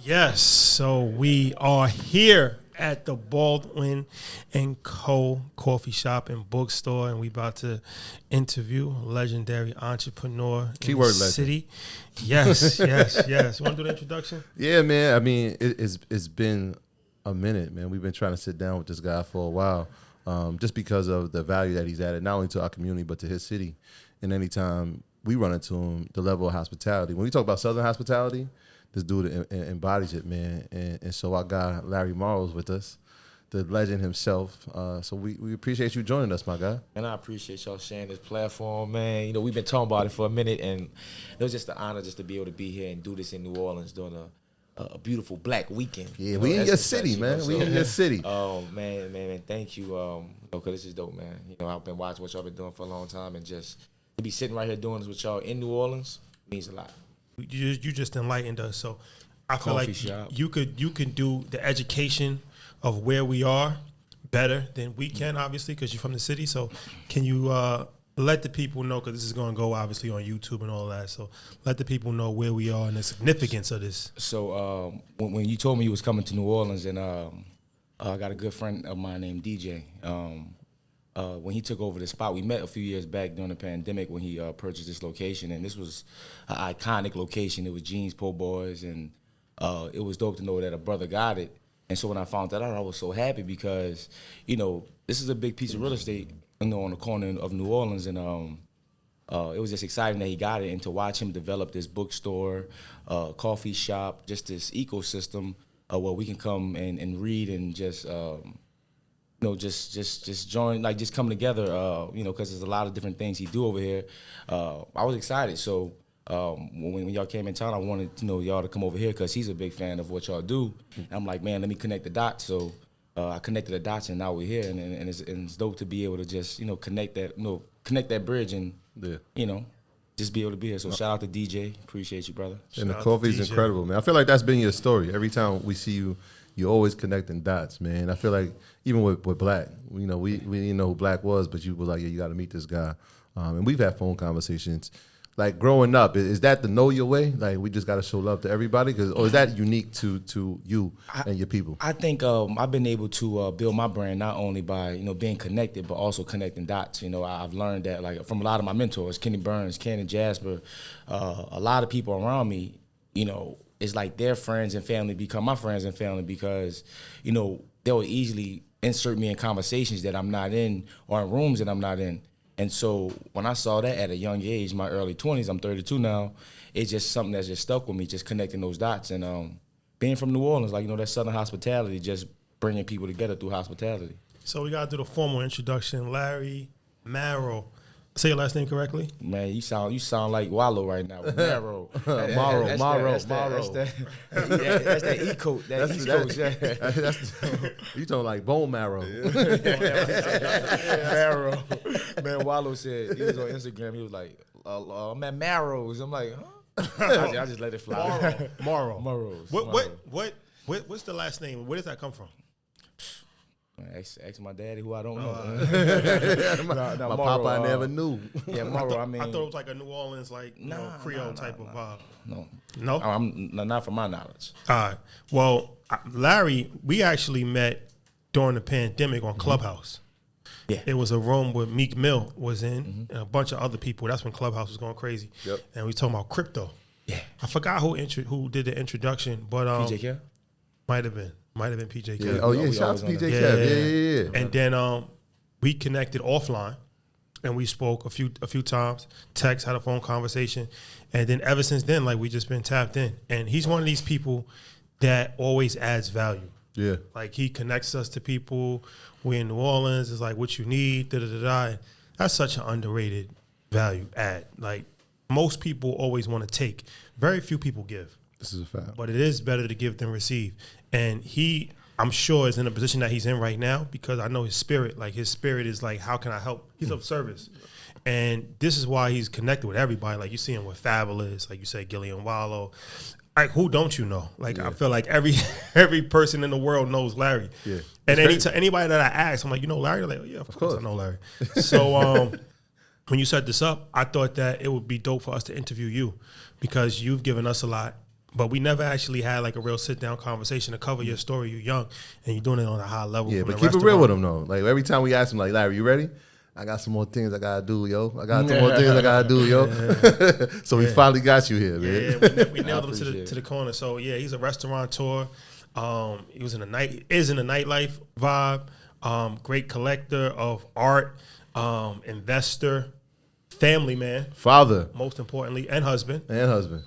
Yes, so we are here at the Baldwin and Co. coffee shop and bookstore, and we about to interview a legendary entrepreneur in Keyword the legend. city. Yes, yes. You want to do the introduction? Yeah, man. I mean, it's been a minute, man. We've been trying to sit down with this guy for a while, just because of the value that he's added, not only to our community but to his city. And anytime we run into him, the level of hospitality. When we talk about Southern hospitality, this dude embodies it, man. And so our guy Larry Morrow is with us, the legend himself. So we appreciate you joining us, my guy. And I appreciate y'all sharing this platform, man. You know, we've been talking about it for a minute, and it was just an honor just to be able to be here and do this in New Orleans during a beautiful Black weekend. Yeah, You know, we in that's your success, city, you know, man. We in your city. Oh man, thank you. Cause this is dope, man. You know, I've been watching what y'all been doing for a long time, and just to be sitting right here doing this with y'all in New Orleans means a lot. You just enlightened us, so I feel Coffee like shop. you can do the education of where we are better than we can, obviously, because you're from the city. So can you let the people know, because this is going to go obviously on YouTube and all that, so let the people know where we are and the significance of this. So when you told me you was coming to New Orleans, and I got a good friend of mine named DJ. When he took over the spot, we met a few years back during the pandemic when he purchased this location, and this was an iconic location. It was Jeans Po' Boys, and it was dope to know that a brother got it. And so when I found that out, I was so happy because, you know, this is a big piece of real estate, you know, on the corner of New Orleans, and it was just exciting that he got it, and to watch him develop this bookstore, coffee shop, just this ecosystem where we can come and read and just just join, like just come together, you know, because there's a lot of different things he do over here. I was excited. So when y'all came in town, I wanted y'all to come over here because he's a big fan of what y'all do. And I'm like, man, let me connect the dots. So I connected the dots, and now we're here, and it's dope to be able to just connect that bridge, and just be able to be here. So shout out to DJ, appreciate you, brother. And the coffee's incredible, man. I feel like that's been your story. Every time we see you, you're always connecting dots, man. I feel like even with Black, we didn't know who Black was, but you were like, yeah, you got to meet this guy. And we've had phone conversations. Like growing up, is that the know your way? Like we just got to show love to everybody, or is that unique to you and your people? I think I've been able to build my brand not only by being connected, but also connecting dots. I've learned that like from a lot of my mentors, Kenny Burns, Ken and Jasper, a lot of people around me. It's like their friends and family become my friends and family because they'll easily insert me in conversations that I'm not in or in rooms that I'm not in. And so when I saw that at a young age, my early 20s, I'm 32 now, it's just something that's just stuck with me, just connecting those dots. And being from New Orleans, like, that Southern hospitality, just bringing people together through hospitality. So we got to do the formal introduction. Larry Morrow. Say your last name correctly? Man, you sound like Wallow right now. Maro. Maro. That's that E-coat. That's East Coast, yeah. You talking like bone marrow. Maro. Man, Wallow said, he was on Instagram, he was like, I'm at Maro's. I'm like, huh? I just let it fly. Morrow. Maro's. What's the last name? Where does that come from? Ask my daddy, who I don't know. My papa I never knew. Yeah, Maro. I thought it was like a New Orleans, Creole type of vibe. No, I'm not from my knowledge. All right. Well, Larry, we actually met during the pandemic on Clubhouse. Yeah, it was a room where Meek Mill was in, and a bunch of other people. That's when Clubhouse was going crazy. Yep. And we talking about crypto. Yeah, I forgot who did the introduction, but PJ Care? Might have been PJ Yeah. Kev. Oh yeah, shout out to PJ Kev. Yeah. And then we connected offline, and we spoke a few times. Text, had a phone conversation, and then ever since then, like we just been tapped in. And he's one of these people that always adds value. Yeah. Like he connects us to people. We're in New Orleans. It's like what you need. And that's such an underrated value add. Like most people always want to take. Very few people give. This is a fact. But it is better to give than receive. And he, I'm sure, is in a position that he's in right now because I know his spirit. Like his spirit is like, how can I help? He's of service. And this is why he's connected with everybody. Like you see him with Fabulous, like you said, Gillian Wallow. Like who don't you know? Like I feel like every person in the world knows Larry. Yeah. And anybody that I ask, I'm like, Larry? They're like, oh, yeah, of course I know Larry. So when you set this up, I thought that it would be dope for us to interview you because you've given us a lot. but we never actually had like a real sit down conversation to cover your story. You're young and you're doing it on a high level. Yeah, from but the keep it real with restaurant. him though. Like every time we ask him, like, Larry, you ready? I got some more things I gotta do, yo. I got some more things I gotta do, yo. So we finally got you here, man. Yeah, we nailed him appreciate to the corner. So yeah, he's a restaurateur. He was in the nightlife vibe. Great collector of art, investor, family man, Father most importantly, and husband. and husband.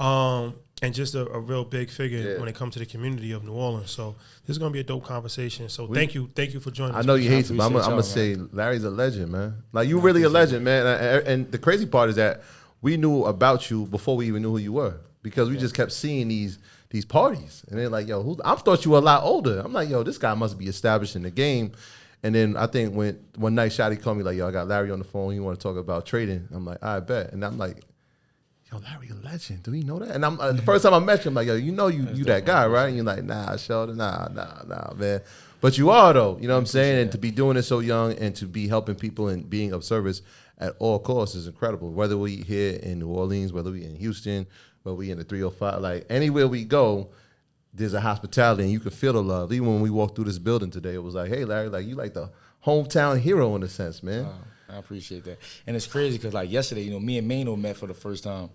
And just a real big figure Yeah. when it comes to the community of New Orleans. So this is gonna be a dope conversation. So thank you for joining us. I know you hate it, but I'm appreciate gonna say Larry's a legend, man. Like you really a legend, man. And the crazy part is that we knew about you before we even knew who you were because we just kept seeing these parties, and they're like, yo, I thought you were a lot older. I'm like, yo, this guy must be established in the game. And then I think when one night Shotty called me like, yo, I got Larry on the phone. You want to talk about trading? I'm like, I bet. And I'm like, yo, Larry a legend. Do we know that? And I'm the first time I met you, I'm like, yo, you know you that guy, right? And you're like, nah, Sheldon, nah, man. But you are though, you know what I'm saying? And to be doing it so young and to be helping people and being of service at all costs is incredible. Whether we here in New Orleans, whether we in Houston, whether we in the 305, like anywhere we go, there's a hospitality and you can feel the love. Even when we walked through this building today, it was like, hey, Larry, like you like the hometown hero in a sense, man. I appreciate that. And it's crazy because like yesterday, you know, me and Mano met for the first time.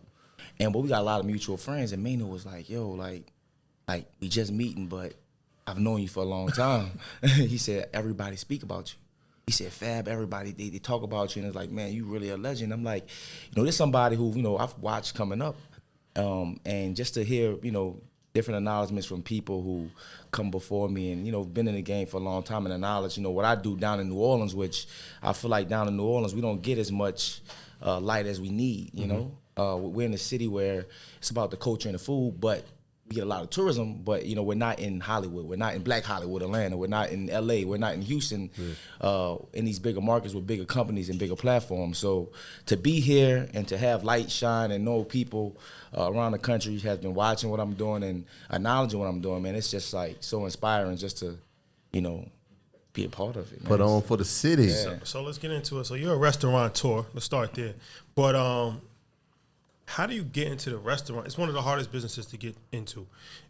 But we got a lot of mutual friends, and Mano was like, yo, like we just meeting, but I've known you for a long time. He said, everybody speak about you. He said, Fab, everybody, they talk about you, and it's like, man, you really a legend. I'm like, you know, there's somebody who, you know, I've watched coming up, and just to hear, you know, different acknowledgments from people who come before me and, you know, been in the game for a long time and acknowledge, you know, what I do down in New Orleans, which I feel like down in New Orleans, we don't get as much light as we need, you know. We're in a city where it's about the culture and the food, but we get a lot of tourism, but, you know, we're not in Hollywood. We're not in Black Hollywood, Atlanta. We're not in L.A. We're not in Houston, in these bigger markets with bigger companies and bigger platforms. So to be here and to have light shine and know people around the country has been watching what I'm doing and acknowledging what I'm doing, man, it's just, like, so inspiring just to, you know, be a part of it, man. Put on for the city. Yeah. So let's get into it. So you're a restaurateur. Let's start there. But how do you get into the restaurant? It's one of the hardest businesses to get into.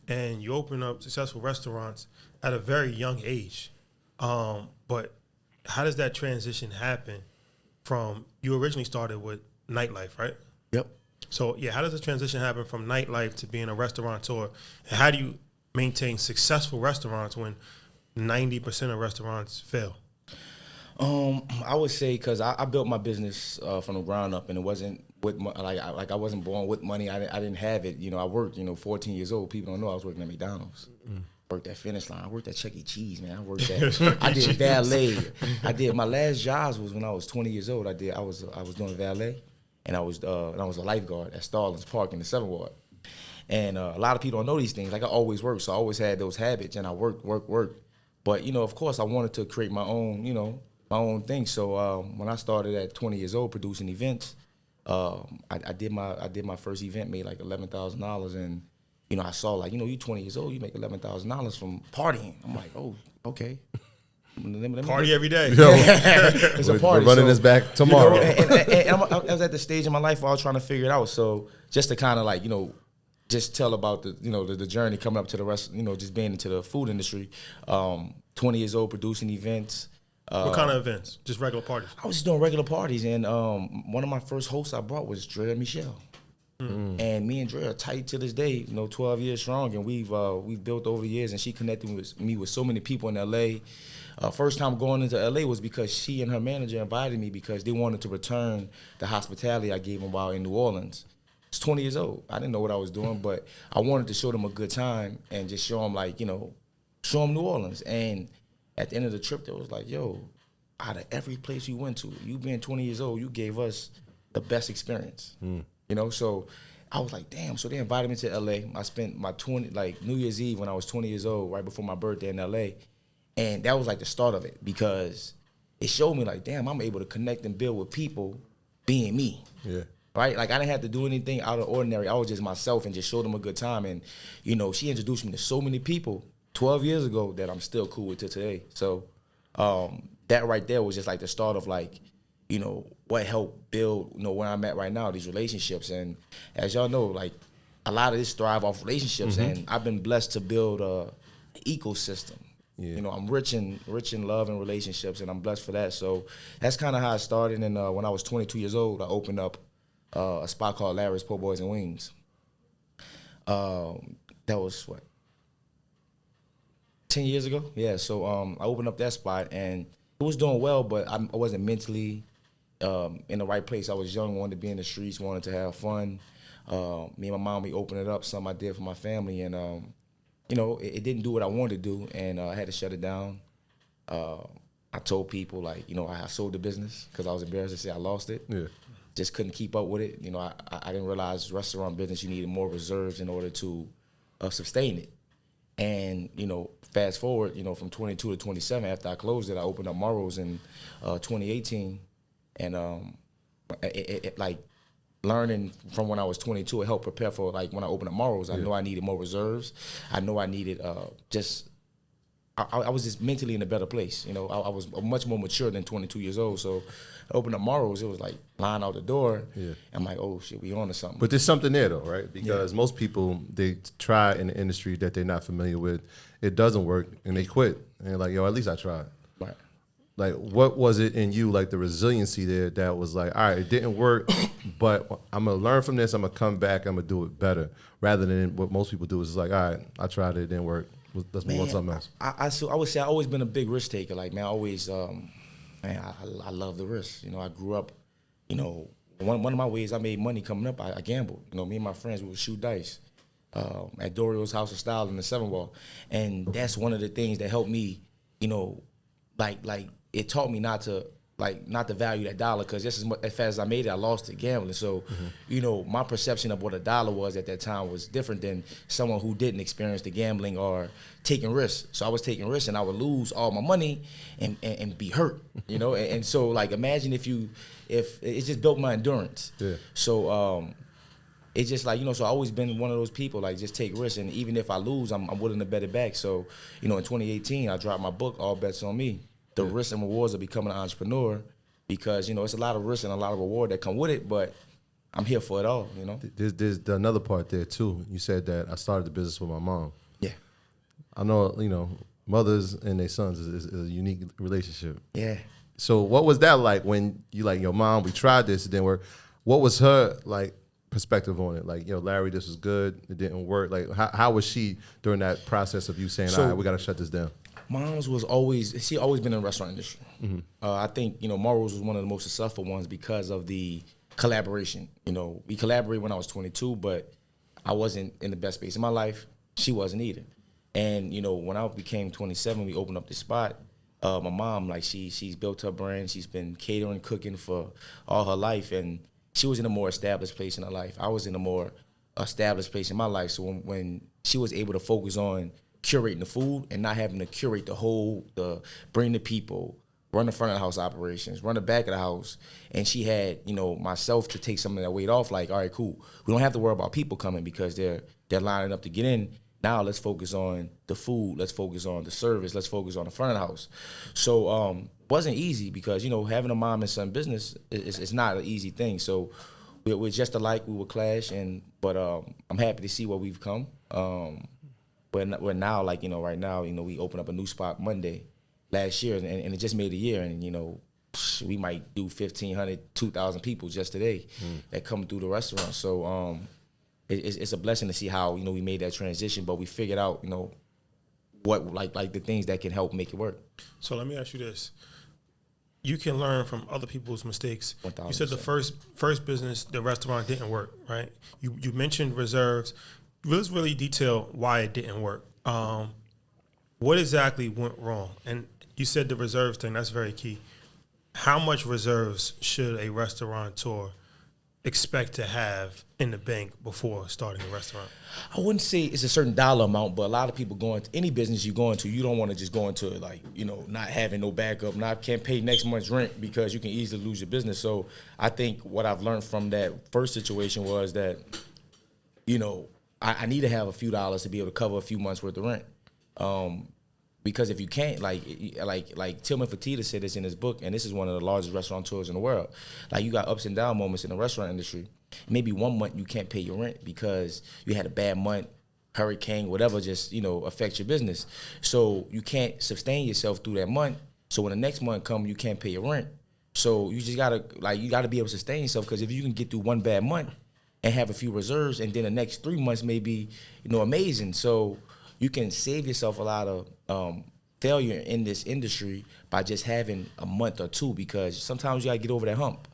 And you open up successful restaurants at a very young age. But how does that transition happen from, you originally started with nightlife, right? Yep. So, yeah, how does the transition happen from nightlife to being a restaurateur? And how do you maintain successful restaurants when 90% of restaurants fail? I would say because I built my business from the ground up, and it wasn't with I wasn't born with money. I didn't have it. You know, I worked. You know, 14 years old. People don't know I was working at McDonald's. Worked at Finish Line. I worked at Chuck E. Cheese, man. I worked at. I did valet. I did my last jobs was when I was 20 years old. I was doing valet, and I was a lifeguard at Starlings Park in the 7th Ward. And a lot of people don't know these things. Like I always worked, so I always had those habits, and I worked. But you know, of course, I wanted to create my own. You know, my own thing. So when I started at 20 years old producing events, I did my first event, made like $11,000, and you know I saw like, you know, you 20 years old, you make $11,000 from partying. I'm like, oh, okay. Party every day. It's a party. We're running this back tomorrow. You know, and I was at the stage in my life where I was trying to figure it out. So just to kind of like, you know, just tell about the, you know, the journey coming up to the rest, you know, just being into the food industry. 20 years old producing events. What kind of events? Just regular parties? I was just doing regular parties, and one of my first hosts I brought was Dre and Michelle. And me and Dre are tight to this day, you know, 12 years strong, and we've built over the years, and she connected me with so many people in L.A. First time going into L.A. was because she and her manager invited me because they wanted to return the hospitality I gave them while in New Orleans. I was 20 years old. I didn't know what I was doing, but I wanted to show them a good time and just show them, like, you know, show them New Orleans. And at the end of the trip, they was like, yo, out of every place you went to, you being 20 years old, you gave us the best experience. You know, so I was like, damn. So they invited me to L.A. I spent my New Year's Eve when I was 20 years old, right before my birthday in L.A. And that was like the start of it because it showed me like, damn, I'm able to connect and build with people being me. Yeah. Right? Like I didn't have to do anything out of ordinary. I was just myself and just showed them a good time. And, you know, she introduced me to so many people 12 years ago that I'm still cool with to today. So that right there was just like the start of like, you know, what helped build, you know, where I'm at right now, these relationships. And as y'all know, like a lot of this thrive off relationships, and I've been blessed to build a ecosystem. Yeah. You know, I'm rich in love and relationships, and I'm blessed for that. So that's kind of how I started. And when I was 22 years old, I opened up a spot called Larry's Po' Boys and Wings. That was what, 10 years ago? Yeah. So I opened up that spot, and it was doing well, but I wasn't mentally in the right place. I was young, wanted to be in the streets, wanted to have fun. Me and my mom, we opened it up, something I did for my family, and you know, it didn't do what I wanted to do, and I had to shut it down. I told people, like, you know, I sold the business because I was embarrassed to say I lost it. Yeah. Just couldn't keep up with it. You know, I didn't realize restaurant business, you needed more reserves in order to sustain it. And, you know, fast forward, you know, from 22 to 27, after I closed it, I opened up Maro's in 2018. And like, learning from when I was 22, it helped prepare for, like, when I opened up Maro's. I know I needed more reserves. I know I needed I was just mentally in a better place. You know, I was much more mature than 22 years old. So I opened up Maro's, it was like line out the door. Yeah. I'm like, oh shit, we on to something. But there's something there though, right? Because most people, they try in the industry that they're not familiar with. It doesn't work and they quit. And they're like, yo, at least I tried. Right. Like, what was it in you, like the resiliency there that was like, all right, it didn't work, but I'm going to learn from this. I'm going to come back. I'm going to do it better. Rather than what most people do is like, all right, I tried it. It didn't work. Let's move on to something else. I would say I've always been a big risk taker. Like, man, I always, I love the risk. You know, I grew up, you know, one of my ways I made money coming up, I gambled. You know, me and my friends, we would shoot dice at Dorio's House of Style in the 7 Ball. And that's one of the things that helped me, you know, like it taught me not to value that dollar, because just as fast as I made it, I lost it gambling. So, you know, my perception of what a dollar was at that time was different than someone who didn't experience the gambling or taking risks. So I was taking risks, and I would lose all my money and be hurt, you know. And so, like, imagine if it just built my endurance. Yeah. So it's just like, you know, so I always been one of those people, like, just take risks, and even if I lose, I'm willing to bet it back. So, you know, in 2018, I dropped my book, All Bets on Me. The risks and rewards of becoming an entrepreneur, because, you know, it's a lot of risk and a lot of reward that come with it, but I'm here for it all, you know. There's another part there too. You said that I started the business with my mom. Yeah. I know, you know, mothers and their sons is a unique relationship. Yeah. So what was that like when you like, your mom, we tried this, it didn't work. What was her, like, perspective on it? Like, yo, Larry, this was good, it didn't work. Like, how was she during that process of you saying, all right, we got to shut this down? Mom's was always been in the restaurant industry. I think, you know, Maro's was one of the most successful ones because of the collaboration. You know, we collaborated when I was 22, but I wasn't in the best space in my life. She wasn't either. And, you know, when I became 27, we opened up the spot. My mom, like, she's built her brand. She's been catering, cooking for all her life, and she was in a more established place in her life. I was in a more established place in my life. So when she was able to focus on curating the food and not having to curate bring the people, run the front of the house operations, run the back of the house, and she had, you know, myself to take some of that weight off. Like, all right, cool, we don't have to worry about people coming because they're lining up to get in. Now let's focus on the food, let's focus on the service, let's focus on the front of the house. So wasn't easy, because, you know, having a mom and son business is not an easy thing. So we're just alike, we would clash, but I'm happy to see where we've come. We're now, like, you know, right now, you know, we opened up a new spot Monday last year, and it just made a year, and, you know, we might do 1,500, 2,000 people just today that come through the restaurant. So it's a blessing to see how, you know, we made that transition, but we figured out, you know, what like the things that can help make it work. So let me ask you this. You can learn from other people's mistakes. 1,000%. You said the first business, the restaurant, didn't work, right? You mentioned reserves. Let's really detail why it didn't work. What exactly went wrong? And you said the reserves thing, that's very key. How much reserves should a restaurateur expect to have in the bank before starting a restaurant? I wouldn't say it's a certain dollar amount, but a lot of people go into any business you go into, you don't want to just go into, like, you know, not having no backup, can't pay next month's rent because you can easily lose your business. So I think what I've learned from that first situation was that, you know, I need to have a few dollars to be able to cover a few months worth of rent. Because if you can't, like Tillman Fertitta said this in his book, and this is one of the largest restaurateurs in the world, like, you got ups and down moments in the restaurant industry. Maybe 1 month you can't pay your rent because you had a bad month, hurricane, whatever, just, affects your business. So you can't sustain yourself through that month. So when the next month comes, you can't pay your rent. So you just gotta be able to sustain yourself, because if you can get through one bad month and have a few reserves, and then the next 3 months may be, amazing. So you can save yourself a lot of failure in this industry by just having a month or two, because sometimes you gotta get over that hump.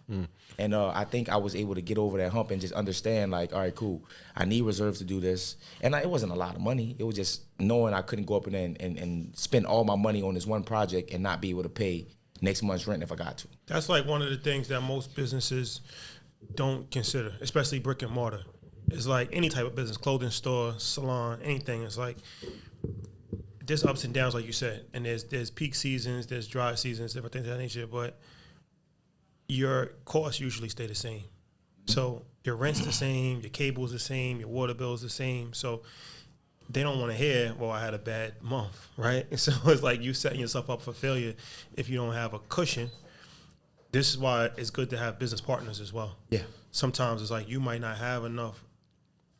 And I think I was able to get over that hump and just understand, like, all right, cool, I need reserves to do this. And it wasn't a lot of money. It was just knowing I couldn't go up in there and spend all my money on this one project and not be able to pay next month's rent if I got to. That's like one of the things that most businesses don't consider, especially brick and mortar. It's like any type of business, clothing store, salon, anything. It's like there's ups and downs, like you said, and there's peak seasons, there's dry seasons, different things of that nature, but your costs usually stay the same. So your rent's the same, your cable's the same, your water bill's the same. So they don't want to hear, well, I had a bad month, right? And so it's like you setting yourself up for failure if you don't have a cushion. This is why it's good to have business partners as well. Yeah. Sometimes it's like you might not have enough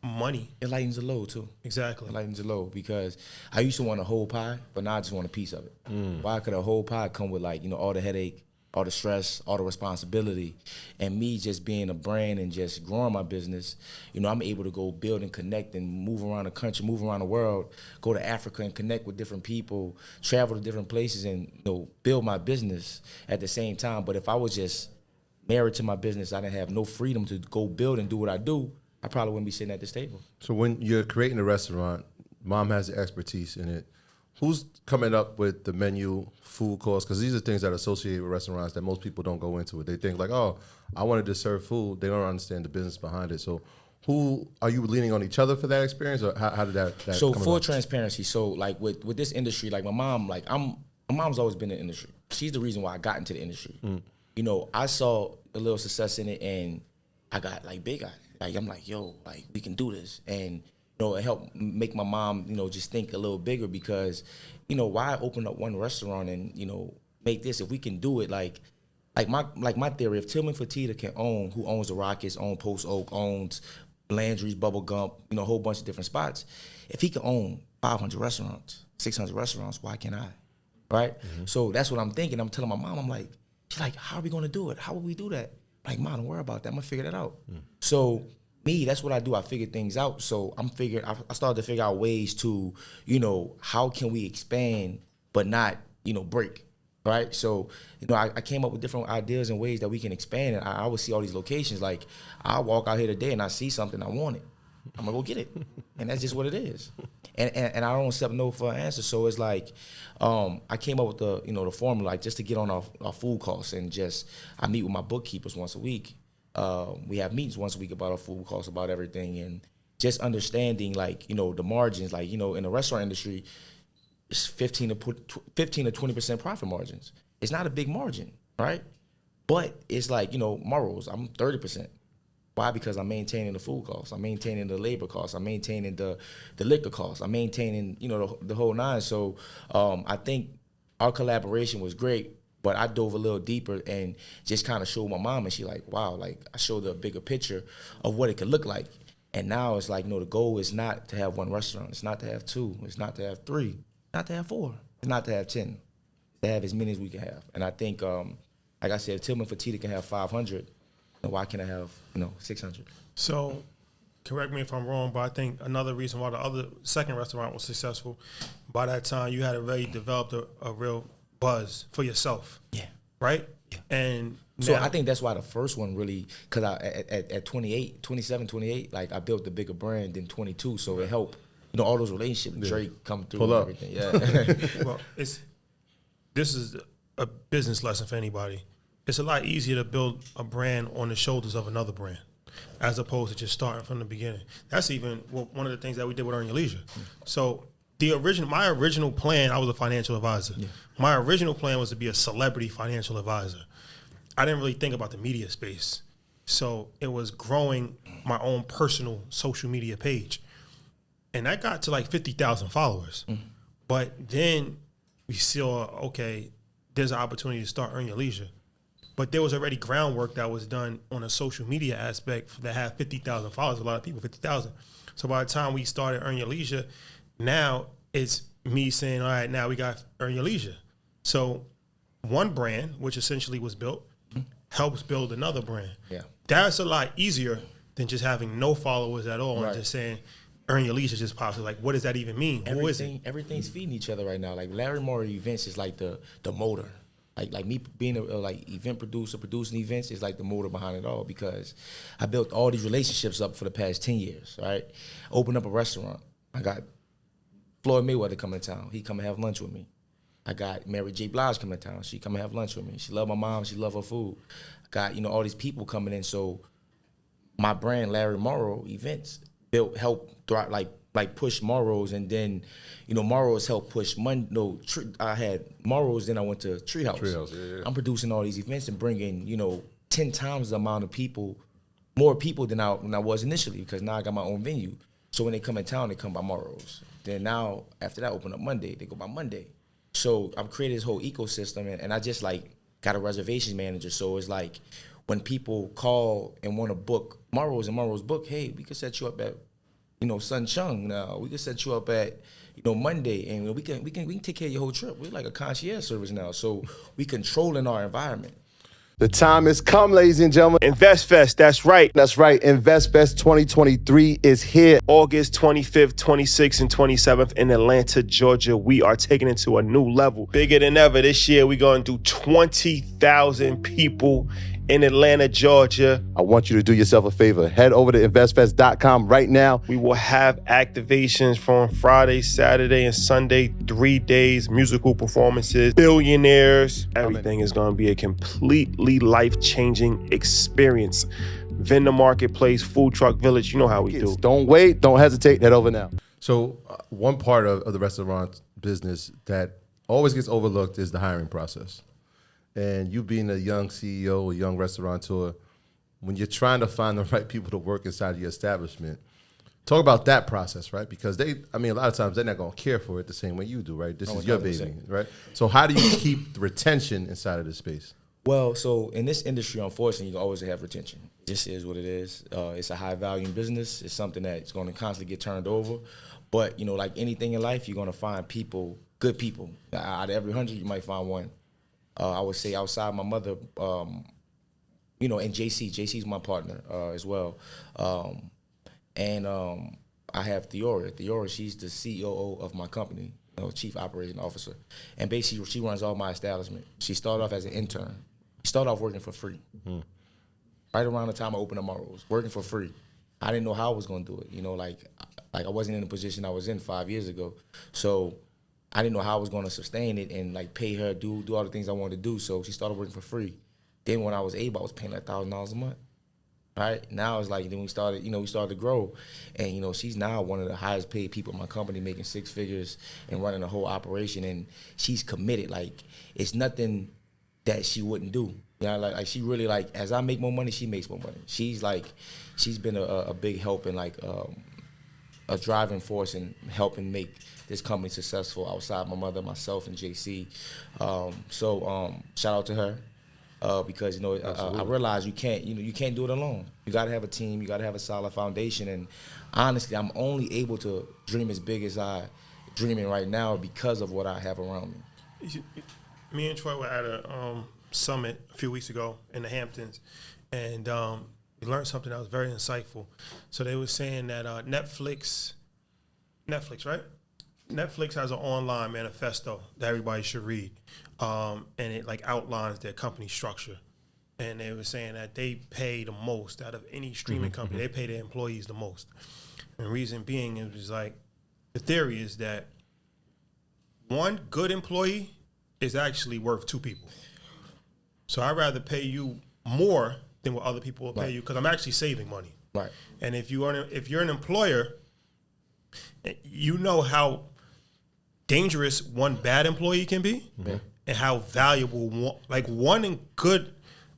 money. It lightens the load too. Exactly. It lightens the load, because I used to want a whole pie, but now I just want a piece of it. Why could a whole pie come with, like, all the headache, all the stress, all the responsibility, and me just being a brand and just growing my business? I'm able to go build and connect and move around the country, move around the world, go to Africa and connect with different people, travel to different places, and build my business at the same time. But if I was just married to my business, I didn't have no freedom to go build and do what I do, I probably wouldn't be sitting at this table. So when you're creating a restaurant, mom has the expertise in it. Who's coming up with the menu, food costs? Because these are things that are associated with restaurants that most people don't go into it. They think like, oh, I wanted to serve food. They don't understand the business behind it. So who are you leaning on each other for that experience, or how did that So come full about? transparency. So like with this industry, like my mom, my mom's always been in the industry. She's the reason why I got into the industry. I saw a little success in it, and I got like big on it. Like I'm like, yo, like we can do this. And it helped make my mom, just think a little bigger, because, why open up one restaurant and, make this if we can do it? Like my theory, if Tillman Fertitta can who owns the Rockets, owns Post Oak, owns Landry's, Bubble Gump, a whole bunch of different spots. If he can own 500 restaurants, 600 restaurants, why can't I? Right? So that's what I'm thinking. I'm telling my mom, I'm like, she's like, how are we going to do it? How will we do that? I'm like, Mom, don't worry about that. I'm going to figure that out. So me, that's what I do. I figure things out. So I started to figure out ways to, how can we expand but not, break, right? So, I came up with different ideas and ways that we can expand. And I would see all these locations. Like, I walk out here today and I see something, I want it. I'm going to go get it. And that's just what it is. And I don't accept no for an answer. So it's like, I came up with the formula, like, just to get on our food costs, and just, I meet with my bookkeepers once a week. We have meetings once a week about our food costs, about everything, and just understanding, like, the margins, like, in the restaurant industry, it's 15 to 20% profit margins. It's not a big margin, right? But it's like, Maro's, I'm 30%. Why? Because I'm maintaining the food costs, I'm maintaining the labor costs, I'm maintaining the liquor costs, I'm maintaining, the whole nine. So I think our collaboration was great. But I dove a little deeper and just kind of showed my mom, and she like, wow, like I showed her a bigger picture of what it could look like. And now it's like, the goal is not to have one restaurant. It's not to have two. It's not to have three. It's not to have four. It's not to have 10. It's to have as many as we can have. And I think, like I said, if Tillman Fertitta can have 500, then why can't I have, 600? So, correct me if I'm wrong, but I think another reason why the second restaurant was successful, by that time you had already developed a real buzz for yourself. Yeah. Right? Yeah. And so now, I think that's why the first one really, because at 27, 28, like I built the bigger brand than 22, so it helped, all those relationships, Drake come through and everything. Yeah. well, this is a business lesson for anybody. It's a lot easier to build a brand on the shoulders of another brand, as opposed to just starting from the beginning. That's even one of the things that we did with Earn Your Leisure. So my original plan, I was a financial advisor. Yeah. My original plan was to be a celebrity financial advisor. I didn't really think about the media space. So it was growing my own personal social media page. And that got to like 50,000 followers. But then we saw, okay, there's an opportunity to start Earn Your Leisure. but there was already groundwork that was done on a social media aspect that had 50,000 followers. A lot of people, 50,000. So by the time we started Earn Your Leisure, now it's me saying, all right, now we got Earn Your Leisure. So one brand, which essentially was built, helps build another brand. Yeah. That's a lot easier than just having no followers at all and just saying, Earn Your Leisure just pops. Like, what does that even mean? Who is it? Everything's feeding each other right now. Like Larry Morrow events is like the motor. Like me being a like event producer, producing events is like the motor behind it all, because I built all these relationships up for the past 10 years, right? Opened up a restaurant. I got Floyd Mayweather coming to town. He come and have lunch with me. I got Mary J. Blige coming to town. She come and have lunch with me. She love my mom. She love her food. I got, all these people coming in. So my brand, Larry Morrow Events, helped push Morrows, and then, Morrows helped push I had Morrows, then I went to Treehouse. Yeah. I'm producing all these events and bringing, 10 times the amount of people, more people than I was initially, because now I got my own venue. So when they come in town, they come by Morrows. Then now, after that, open up Monday, they go by Monday. So I've created this whole ecosystem, and I just got a reservation manager. So it's like when people call and want to book Morrows and Morrows book, hey, we can set you up at Sun Chung now. We can set you up at Monday, and we can take care of your whole trip. We're like a concierge service now, so we controlling our environment. The time has come, ladies and gentlemen. InvestFest, that's right. That's right. InvestFest 2023 is here. August 25th, 26th, and 27th in Atlanta, Georgia. We are taking it to a new level. Bigger than ever. This year, we're going to do 20,000 people in Atlanta, Georgia. I want you to do yourself a favor. Head over to investfest.com right now. We will have activations from Friday, Saturday, and Sunday, 3 days, musical performances, billionaires. Everything is going to be a completely life-changing experience. Vendor marketplace, food truck village, you know how we do. Don't wait, don't hesitate, head over now. So one part of the restaurant business that always gets overlooked is the hiring process. And you being a young CEO, a young restaurateur, when you're trying to find the right people to work inside your establishment, talk about that process, right? Because a lot of times they're not going to care for it the same way you do, right? This is your baby, right? So how do you keep the retention inside of the space? Well, so in this industry, unfortunately, you always have retention. This is what it is. It's a high-value business. It's something that's going to constantly get turned over. But, like anything in life, you're going to find people, good people. Out of every 100, you might find one. I would say outside my mother, and JC. JC's my partner as well. And I have Theora. Theora, she's the COO of my company, Chief Operating Officer. And basically, she runs all my establishment. She started off as an intern. She started off working for free. Right around the time I opened up Maro's, working for free. I didn't know how I was going to do it. Like I wasn't in the position I was in 5 years ago. So I didn't know how I was going to sustain it and pay her, do all the things I wanted to do. So she started working for free. Then when I was able, I was paying $1,000 a month. Right now it's then we started to grow, and she's now one of the highest paid people in my company, making 6 figures and running the whole operation. And she's committed. It's nothing that she wouldn't do. She really as I make more money, she makes more money. She's been a big help and a driving force in helping make this company successful outside my mother, myself, and JC. Shout out to her because I realize you can't do it alone. You got to have a team. You got to have a solid foundation. And honestly, I'm only able to dream as big as I dreaming right now because of what I have around me. Me and Troy were at a summit a few weeks ago in the Hamptons, and we learned something that was very insightful. So they were saying that Netflix, right? Netflix has an online manifesto that everybody should read, and it outlines their company structure. And they were saying that they pay the most out of any streaming company. They pay their employees the most. And the reason being is the theory is that one good employee is actually worth 2 people. So I'd rather pay you more than what other people will pay you, because I'm actually saving money. Right. And if you're an employer, you know how dangerous one bad employee can be, and how valuable one good,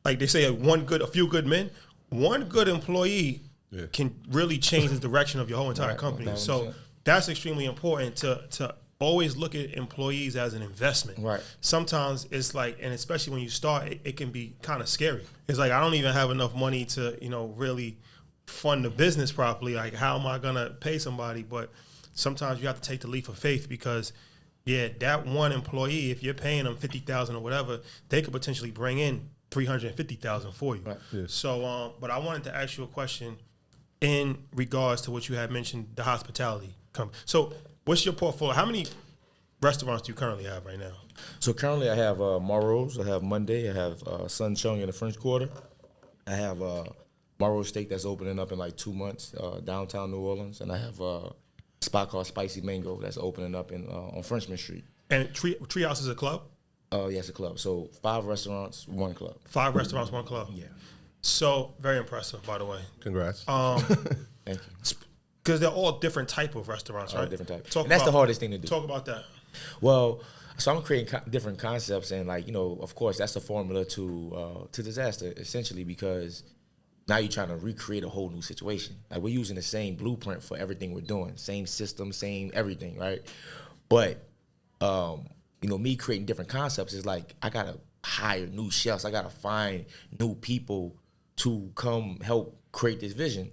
they say a few good men, one good employee can really change the direction of your whole entire company. 100%. So that's extremely important to always look at employees as an investment. Right. Sometimes it's like, and especially when you start, it can be kind of scary. It's like, I don't even have enough money to, really fund the business properly. Like, how am I going to pay somebody? But sometimes you have to take the leap of faith because, that one employee, if you're paying them $50,000 or whatever, they could potentially bring in $350,000 for you. Right. Yeah. So, but I wanted to ask you a question in regards to what you had mentioned, the hospitality company. So, what's your portfolio? How many restaurants do you currently have right now? So currently, I have Maro's. I have Monday. I have Sun Chung in the French Quarter. I have Maro Steak that's opening up in like 2 months, downtown New Orleans, and I have a spot called Spicy Mango that's opening up on Frenchman Street. And Treehouse is a club? Yes, a club. So 5 restaurants, 1 club. 5 restaurants, 1 club. Yeah. So very impressive, by the way. Congrats. Thank you. Because they're all different type of restaurants, right? All different type. And that's the hardest thing to do. Talk about that. Well, so I'm creating different concepts, and of course, that's the formula to disaster, essentially, because now you're trying to recreate a whole new situation. Like, we're using the same blueprint for everything we're doing, same system, same everything, right? But me creating different concepts is like, I gotta hire new chefs, I gotta find new people to come help create this vision.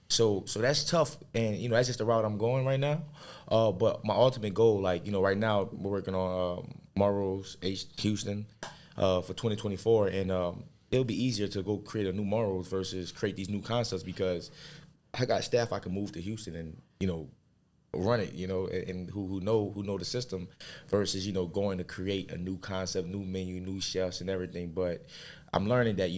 So that's tough, and that's just the route I'm going right now. But my ultimate goal, right now we're working on Maro's Houston for 2024, and it'll be easier to go create a new Maro's versus create these new concepts because I got staff I can move to Houston and run it, and who know the system versus going to create a new concept, new menu, new chefs and everything. But I'm learning that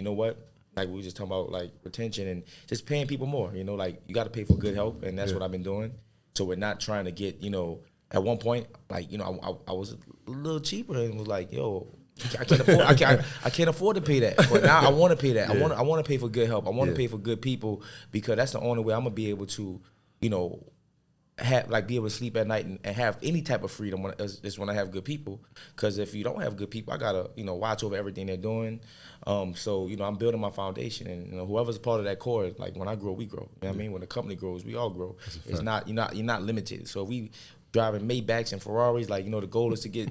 like we were just talking about, like retention and just paying people more. Like you got to pay for good help, and that's what I've been doing. So we're not trying to get at one point, like I was a little cheaper and was like, I can't afford to pay that. But now I want to pay that. I want to pay for good help. I want to pay for good people because that's the only way I'm gonna be able to be able to sleep at night and have any type of freedom is when I have good people. Because if you don't have good people, I gotta watch over everything they're doing. So I'm building my foundation, and whoever's a part of that core, like when I grow, we grow. You know what I mean? When the company grows, we all grow. It's not you're not limited. So if we driving Maybachs and Ferraris, the goal is to get.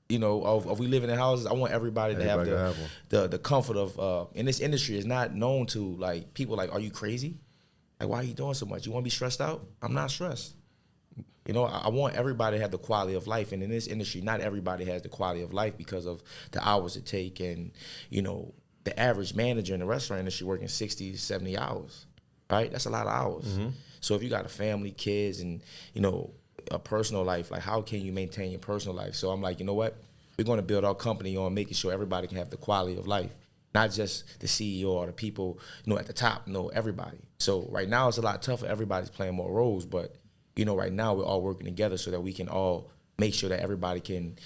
If we live in houses, I want everybody to have the comfort of. In this industry, is not known to like people like, are you crazy? Like, why are you doing so much? You want to be stressed out? I'm not stressed. I want everybody to have the quality of life. And in this industry, not everybody has the quality of life because of the hours it take. And, the average manager in the restaurant industry working 60, 70 hours, right? That's a lot of hours. Mm-hmm. So if you got a family, kids, and, a personal life, like how can you maintain your personal life? So I'm like, you know what? We're going to build our company on making sure everybody can have the quality of life. Not just the CEO or the people, at the top, everybody. So right now it's a lot tougher. Everybody's playing more roles, but right now we're all working together so that we can all make sure that everybody can,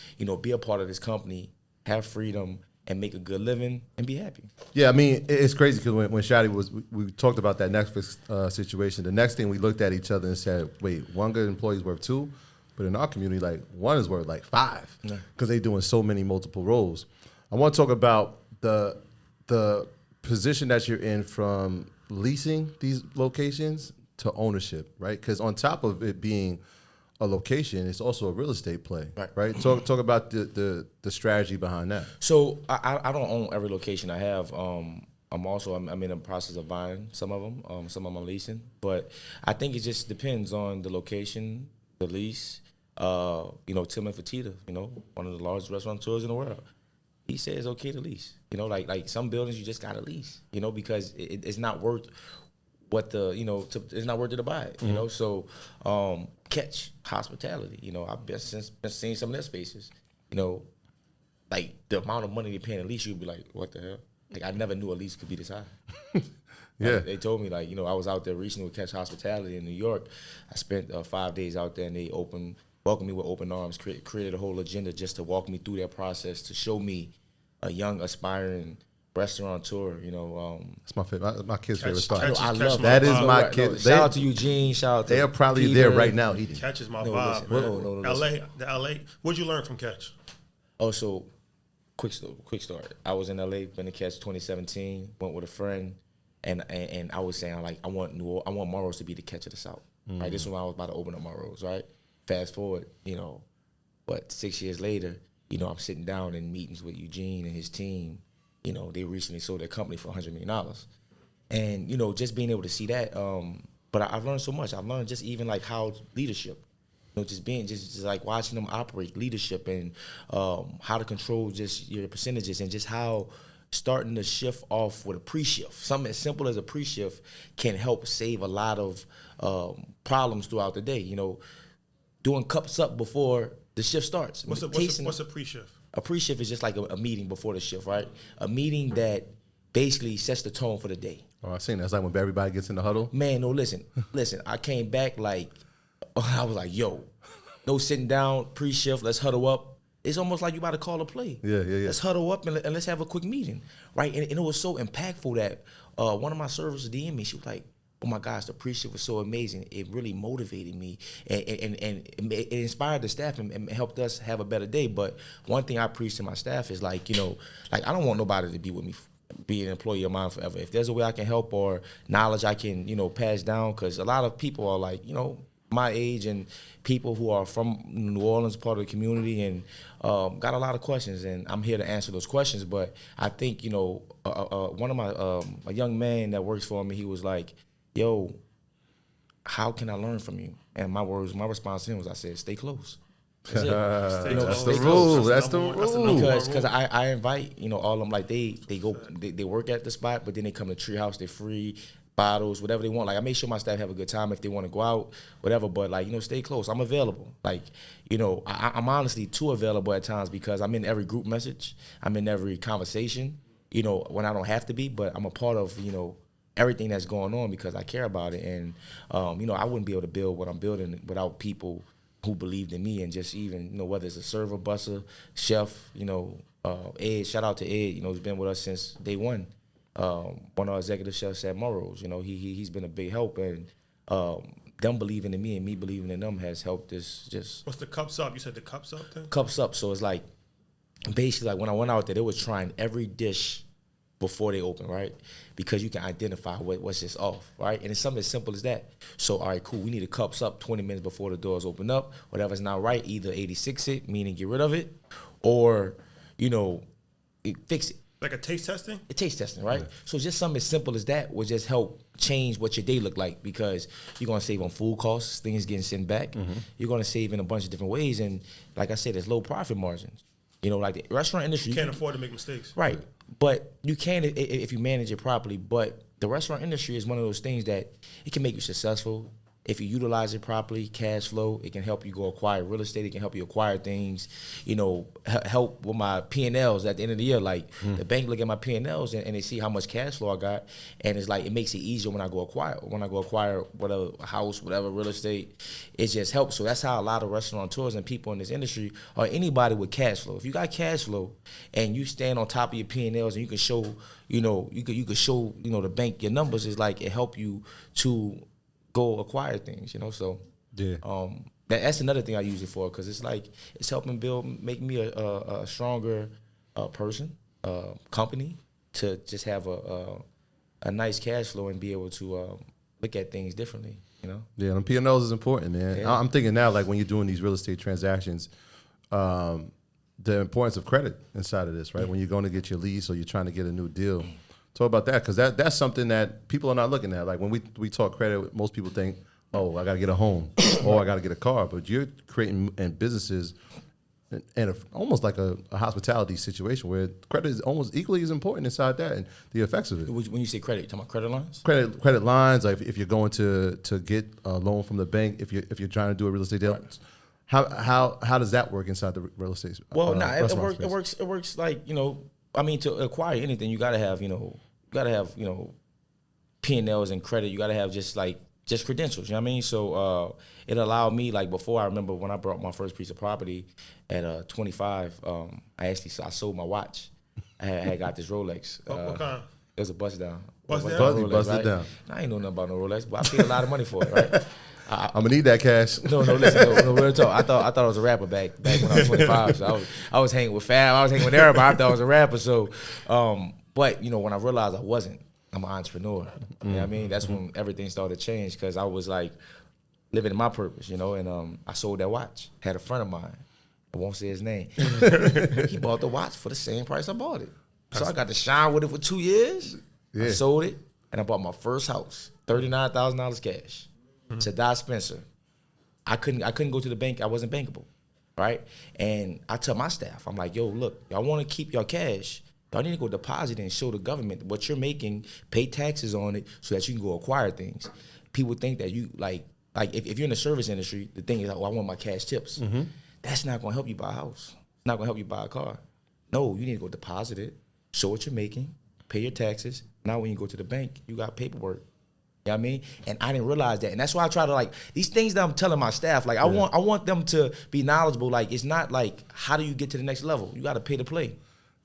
be a part of this company, have freedom, and make a good living and be happy. Yeah, I mean, it's crazy because when Shadi we talked about that Netflix situation, the next thing we looked at each other and said, wait, one good employee is worth 2, but in our community, like one is worth like 5 because they're doing so many multiple roles. I want to talk about the position that you're in from leasing these locations to ownership, right? Because on top of it being a location, it's also a real estate play, right? Talk about the strategy behind that. So I don't own every location I have. I'm in the process of buying some of them. Some of them I'm leasing, but I think it just depends on the location, the lease. Tim and Fertitta, one of the largest restaurateurs in the world. He said it's okay to lease. Like some buildings you just gotta lease. Because it's not worth what it's not worth it to buy it. Mm-hmm. So Keshe Hospitality. I've been seeing some of their spaces. Like the amount of money they're paying a lease, you'd be like, what the hell? Like I never knew a lease could be this high. Yeah, they told me I was out there recently with Keshe Hospitality in New York. I spent 5 days out there, and they welcomed me with open arms, created a whole agenda just to walk me through their process, to show me a young aspiring restaurateur. It's my favorite, my kid's favorite spot. I love that. Is my kid. Shout out to Eugene. Shout out to they are probably Peter. there right now eating. Keshe is my vibe. LA. What'd you learn from Keshe? Oh, so quick story. I was in LA, been to Keshe 2017. Went with a friend, and I was saying I want Maro's to be the Keshe of the South. Right, this is when I was about to open up Maro's. Right, fast forward, But 6 years later, you know, I'm sitting down in meetings with Eugene and his team. You know, they recently sold their company for $100 million. And, you know, just being able to see that, but I've learned so much. I've learned just even like how leadership, you know, just being, just like watching them operate leadership and how to control just your percentages and just how starting to shift off with a pre-shift. Something as simple as a pre-shift can help save a lot of problems throughout the day. You know, doing cups up before the shift starts. What's a pre-shift? A pre-shift is just like a meeting before the shift, right? A meeting that basically sets the tone for the day. Oh, I seen that. It's like when everybody gets in the huddle. Man, no, listen. I came back like, I was like, yo, no sitting down, pre-shift, let's huddle up. It's almost like you about to call a play. Yeah. Let's huddle up and let's have a quick meeting, right? And it was so impactful that one of my servers DM'd me. She was like, oh my gosh, the pre-shift was so amazing. It really motivated me and it inspired the staff and helped us have a better day. But one thing I preach to my staff is like, you know, like I don't want nobody to be with me, be an employee of mine forever. If there's a way I can help or knowledge I can, you know, pass down, because a lot of people are like, you know, my age and people who are from New Orleans, part of the community, and got a lot of questions, and I'm here to answer those questions. But I think, you know, one of my, a young man that works for me, he was like, yo, how can I learn from you? And my response to him was, I said, stay close. That's it. That's the rule. That's the rule. Because I invite, you know, all of them, like they work at the spot, but then they come to Treehouse, they're free, bottles, whatever they want. Like I make sure my staff have a good time if they want to go out, whatever. But like, you know, stay close. I'm available. Like, you know, I'm honestly too available at times because I'm in every group message. I'm in every conversation, you know, when I don't have to be, but I'm a part of, you know, everything that's going on because I care about it. And, you know, I wouldn't be able to build what I'm building without people who believed in me, and just even, you know, whether it's a server, busser, chef, you know, Ed, shout out to Ed, you know, he's been with us since day one. One of our executive chefs at Maro's, you know, he's been a big help, and them believing in me and me believing in them has helped us just. What's the cups up? You said the cups up thing? Cups up, so it's like, basically like when I went out there, they was trying every dish before they open, right? Because you can identify what's just off, right? And it's something as simple as that. So, all right, cool, we need a cups up 20 minutes before the doors open up. Whatever's not right, either 86 it, meaning get rid of it, or, you know, fix it. Like a taste testing? A taste testing, right? Yeah. So just something as simple as that would just help change what your day look like, because you're going to save on food costs, things getting sent back. Mm-hmm. You're going to save in a bunch of different ways. And like I said, there's low profit margins. You know, like the restaurant industry. You can't afford to make mistakes. Right. But you can if you manage it properly. But the restaurant industry is one of those things that it can make you successful. If you utilize it properly, cash flow, it can help you go acquire real estate. It can help you acquire things, you know, help with my P&Ls at the end of the year. Like the bank look at my P&Ls and they see how much cash flow I got. And it's like, it makes it easier when I go acquire whatever house, whatever real estate, it just helps. So that's how a lot of restaurateurs and people in this industry, or anybody with cash flow. If you got cash flow and you stand on top of your P&Ls and you can show, you know, you could show, you know, the bank your numbers, is like, it help you to go acquire things, you know. So yeah, that's another thing I use it for, because it's like, it's helping make me a stronger person, company, to just have a nice cash flow and be able to look at things differently, you know. Yeah, and P&Ls is important, man. Yeah. I'm thinking now, like when you're doing these real estate transactions, the importance of credit inside of this, right? When you're going to get your lease or you're trying to get a new deal. Talk about that, because that's something that people are not looking at. Like when we talk credit, most people think, oh, I got to get a home or I got to get a car. But you're creating and businesses and almost like a hospitality situation where credit is almost equally as important inside that and the effects of it. When you say credit, you talking about credit lines? Credit lines, like if you're going to get a loan from the bank, if you're trying to do a real estate deal. Right. How does that work inside the real estate? Well, it works like, you know, I mean, to acquire anything, you gotta have, you know, P&Ls and credit. You gotta have just credentials. You know what I mean? So it allowed me, like before, I remember when I bought my first piece of property at 25. I sold my watch. I had got this Rolex. What kind? It was a bust down. Busted right? down. I ain't know nothing about no Rolex, but I paid a lot of money for it, right? I'm gonna need that cash. No, listen, no, real talk. I thought I was a rapper back when I was 25. So I was hanging with Fab, I was hanging with everybody. I thought I was a rapper. So, but you know, when I realized I wasn't, I'm an entrepreneur. You know what I mean? That's when everything started to change, because I was like living in my purpose, you know. And I sold that watch. Had a friend of mine I won't say his name. He bought the watch for the same price I bought it. So I got to shine with it for 2 years. Yeah. I sold it, and I bought my first house, $39,000 cash. To Dodge Spencer. I couldn't go to the bank. I wasn't bankable, right? And I tell my staff, I'm like, yo, look, y'all want to keep your cash. Y'all need to go deposit and show the government what you're making, pay taxes on it so that you can go acquire things. People think that you, like if you're in the service industry, the thing is, oh, I want my cash tips. Mm-hmm. That's not going to help you buy a house. It's not going to help you buy a car. No, you need to go deposit it, show what you're making, pay your taxes. Now when you go to the bank, you got paperwork. You know what I mean? And I didn't realize that. And that's why I try to, like, these things that I'm telling my staff, like, I want them to be knowledgeable. Like, it's not like, how do you get to the next level? You got to pay to play.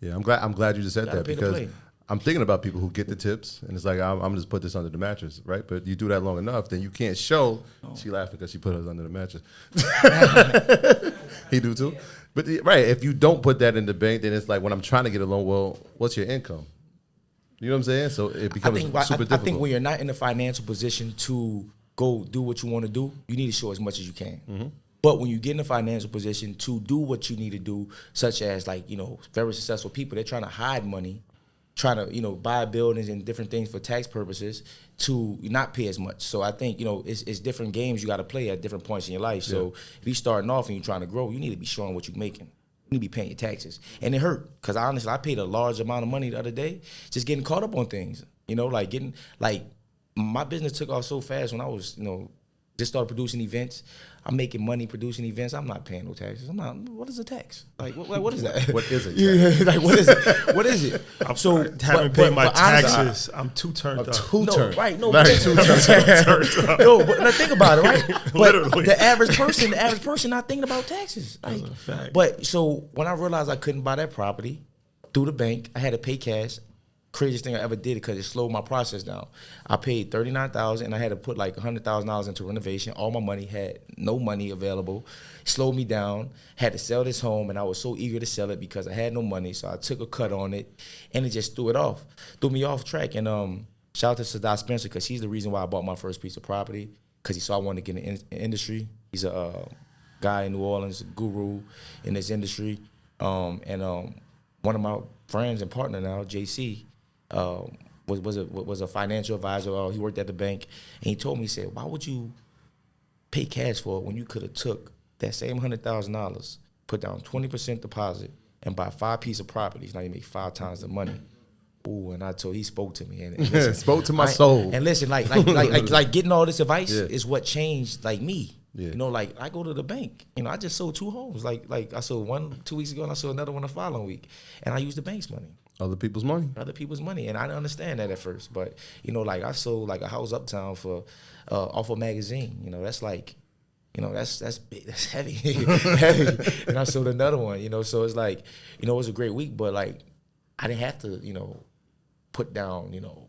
Yeah, I'm glad you just said that, because I'm thinking about people who get the tips and it's like, I'm just put this under the mattress, right? But you do that long enough, then you can't show. She laughing because she put us under the mattress. He do too. But right, if you don't put that in the bank, then it's like, when I'm trying to get a loan, well, what's your income? You know what I'm saying? So it becomes super difficult. I think when you're not in a financial position to go do what you want to do, you need to show as much as you can. Mm-hmm. But when you get in a financial position to do what you need to do, such as, like, you know, very successful people, they're trying to hide money, trying to, you know, buy buildings and different things for tax purposes to not pay as much. So I think, you know, it's different games you got to play at different points in your life. So if you're starting off and you're trying to grow, you need to be showing what you're making. You need to be paying your taxes. And it hurt, because honestly, I paid a large amount of money the other day just getting caught up on things. You know, like my business took off so fast when I was, you know, just started producing events. I'm making money producing events. I'm not paying no taxes. I'm not. What is a tax? Like, what is that? What is it? Yeah, like, what is it? What is it? So haven't paid my taxes. I'm too turned up. Right? No, Very too turned up. No, but think about it, right? But Literally. the average person not thinking about taxes. Like, that's a fact. But so when I realized I couldn't buy that property through the bank, I had to pay cash. Craziest thing I ever did, because it slowed my process down. I paid $39,000 and I had to put like $100,000 into renovation. All my money, had no money available. Slowed me down. Had to sell this home, and I was so eager to sell it because I had no money. So I took a cut on it, and it just threw me off track. And shout out to Dodge Spencer, because he's the reason why I bought my first piece of property, because he saw I wanted to get in the industry. He's a guy in New Orleans, a guru in this industry. One of my friends and partner now, JC, was a financial advisor. He worked at the bank, and he told me, he said, why would you pay cash for it when you could have took that same $100,000, put down 20% deposit, and buy 5 pieces of properties? Now you make 5 times the money. Ooh, and he spoke to me, and listen, spoke to my soul. And listen, like getting all this advice is what changed, like, me. Yeah. You know, like, I go to the bank. You know, I just sold 2 homes. Like I sold one 2 weeks ago, and I sold another one the following week, and I used the bank's money. Other people's money, and I didn't understand that at first. But, you know, like, I sold like a house uptown for off a magazine. You know, that's like, you know, that's big, that's heavy, heavy. And I sold another one. You know, so it's like, you know, it was a great week, but, like, I didn't have to, you know, put down, you know,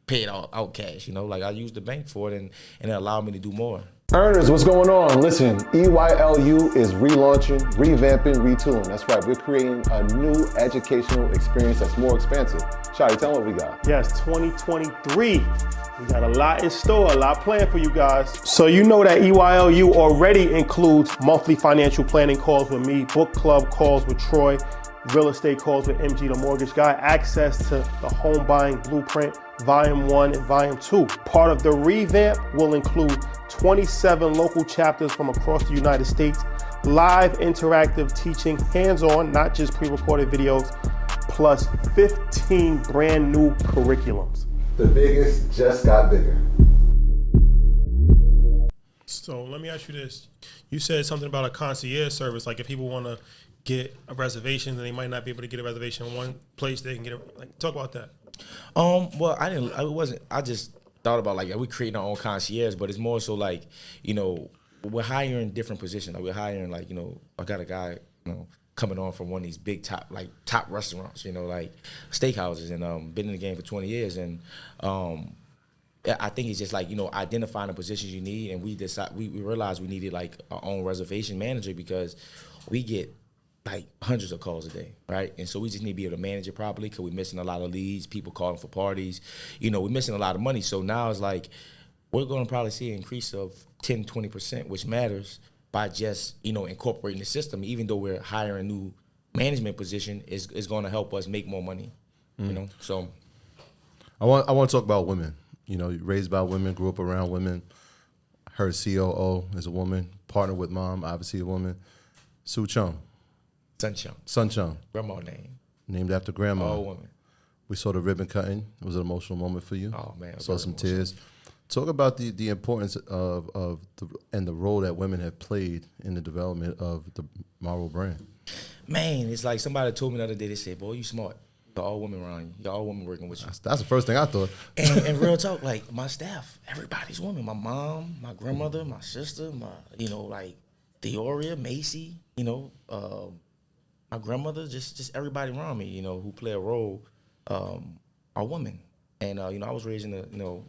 pay it all out cash. You know, like, I used the bank for it, and it allowed me to do more. Earners, what's going on? Listen, EYLU is relaunching, revamping, retooling. That's right, we're creating a new educational experience that's more expansive. Shawty, tell them what we got. Yes, 2023. We got a lot in store, a lot planned for you guys. So you know that EYLU already includes monthly financial planning calls with me, book club calls with Troy, real estate calls with MG the Mortgage Guy, access to the home buying blueprint, Volume 1 and Volume 2. Part of the revamp will include 27 local chapters from across the United States, live interactive teaching, hands-on, not just pre-recorded videos, plus 15 brand new curriculums. The biggest just got bigger. So let me ask you this. You said something about a concierge service, like if people want to get a reservation and they might not be able to get a reservation in one place, they can get it. Like, talk about that. Well, I just thought about, like, we're creating our own concierge, but it's more so like, you know, we're hiring different positions. Like, we're hiring, like, you know, I got a guy, you know, coming on from one of these big top restaurants, you know, like steakhouses, and been in the game for 20 years. And I think it's just like, you know, identifying the positions you need. And we realized we needed, like, our own reservation manager, because we get like hundreds of calls a day, right? And so we just need to be able to manage it properly, because we're missing a lot of leads, people calling for parties. You know, we're missing a lot of money. So now it's like, we're going to probably see an increase of 10, 20%, which matters, by just, incorporating the system, even though we're hiring a new management position, is going to help us make more money, so. I want to talk about women. Raised by women, grew up around women. Her COO is a woman, partnered with mom, obviously a woman. Sue Chung. Sun Chung. Grandma name. Named after grandma. All women. We saw the ribbon cutting. It was an emotional moment for you. Oh, man. Saw some tears. Talk about the importance of the role that women have played in the development of the Maro brand. Man, it's like somebody told me the other day, they said, boy, you smart. Got all women around you. Got all women working with you. That's the first thing I thought. And real talk, like my staff, everybody's women. My mom, my grandmother, my sister, my like Theoria, Macy, my grandmother, just everybody around me, who play a role, are women. And I was raised in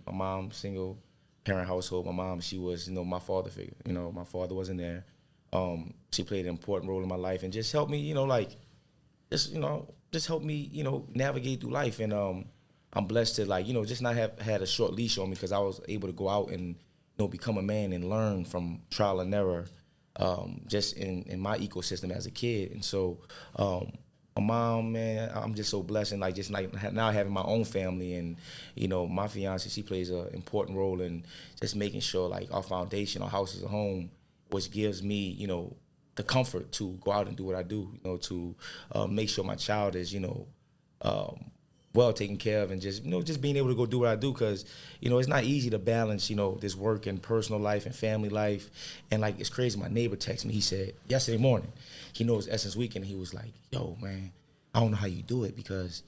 a mom single parent household. My mom, she was my father figure. My father wasn't there. She played an important role in my life and just helped me, just help me, navigate through life. And I'm blessed to just not have had a short leash on me, because I was able to go out and become a man and learn from trial and error, just in my ecosystem as a kid. And so my mom, man, I'm just so blessed, and just now having my own family, and my fiance, she plays an important role in just making sure our foundation, our house is a home, which gives me the comfort to go out and do what I do, to make sure my child is, well taken care of, and just being able to go do what I do, because, it's not easy to balance, this work and personal life and family life. And it's crazy, my neighbor texted me, he said, yesterday morning, he knows Essence Weekend, he was like, yo, man, I don't know how you do it, because,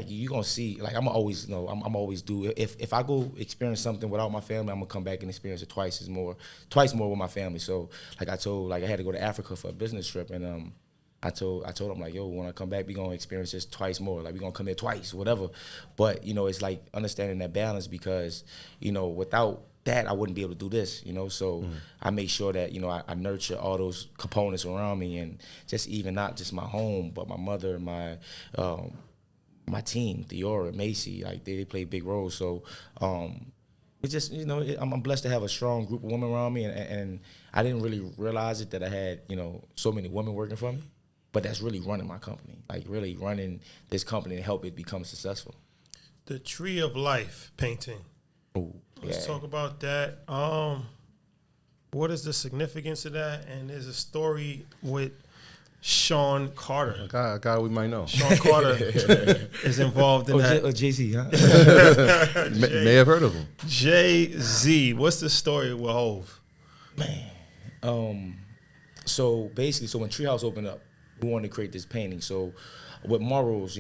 you gonna see, I'm always, I'm always do. If I go experience something without my family, I'm gonna come back and experience it twice more with my family. So, I told, I had to go to Africa for a business trip, and I told him, yo, when I come back, we gonna experience this twice more. We gonna come here twice, whatever. But it's understanding that balance, because without that, I wouldn't be able to do this. So I make sure that I nurture all those components around me, and just even not just my home, but my mother, my team, Theora, Macy, they play big roles. So it's just, I'm blessed to have a strong group of women around me, and I didn't really realize it that I had, so many women working for me, but that's really running my company, really running this company and help it become successful. The Tree of Life painting. Ooh, Let's talk about that. What is the significance of that? And there's a story with Sean Carter. A guy we might know. Sean Carter is involved in that. Jay-Z, huh? May have heard of him. Jay-Z. What's the story with Hov? Man. So basically, when Treehouse opened up, we wanted to create this painting. So with Maro's,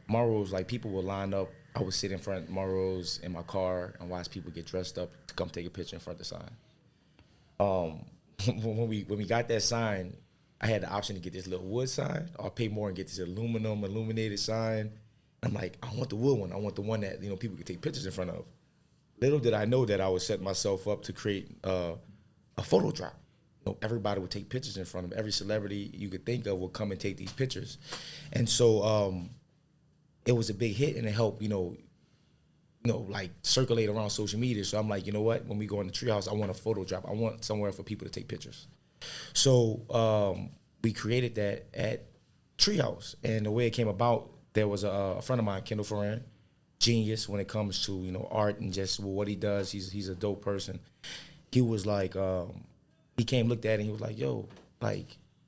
Maro's, people would line up. I would sit in front of Maro's in my car and watch people get dressed up to come take a picture in front of the sign. When we got that sign, I had the option to get this little wood sign, or pay more and get this aluminum illuminated sign. I'm like, I want the wood one. I want the one that people can take pictures in front of. Little did I know that I would set myself up to create a photo drop. Everybody would take pictures in front of them. Every celebrity you could think of would come and take these pictures. And so it was a big hit, and it helped, circulate around social media. So I'm like, you know what? When we go in the Treehouse, I want a photo drop. I want somewhere for people to take pictures. So we created that at Treehouse. And the way it came about, there was a friend of mine, Kendall Ferran, genius when it comes to, art and just what he does. He's a dope person. He was like, he came, looked at it, and he was like, yo,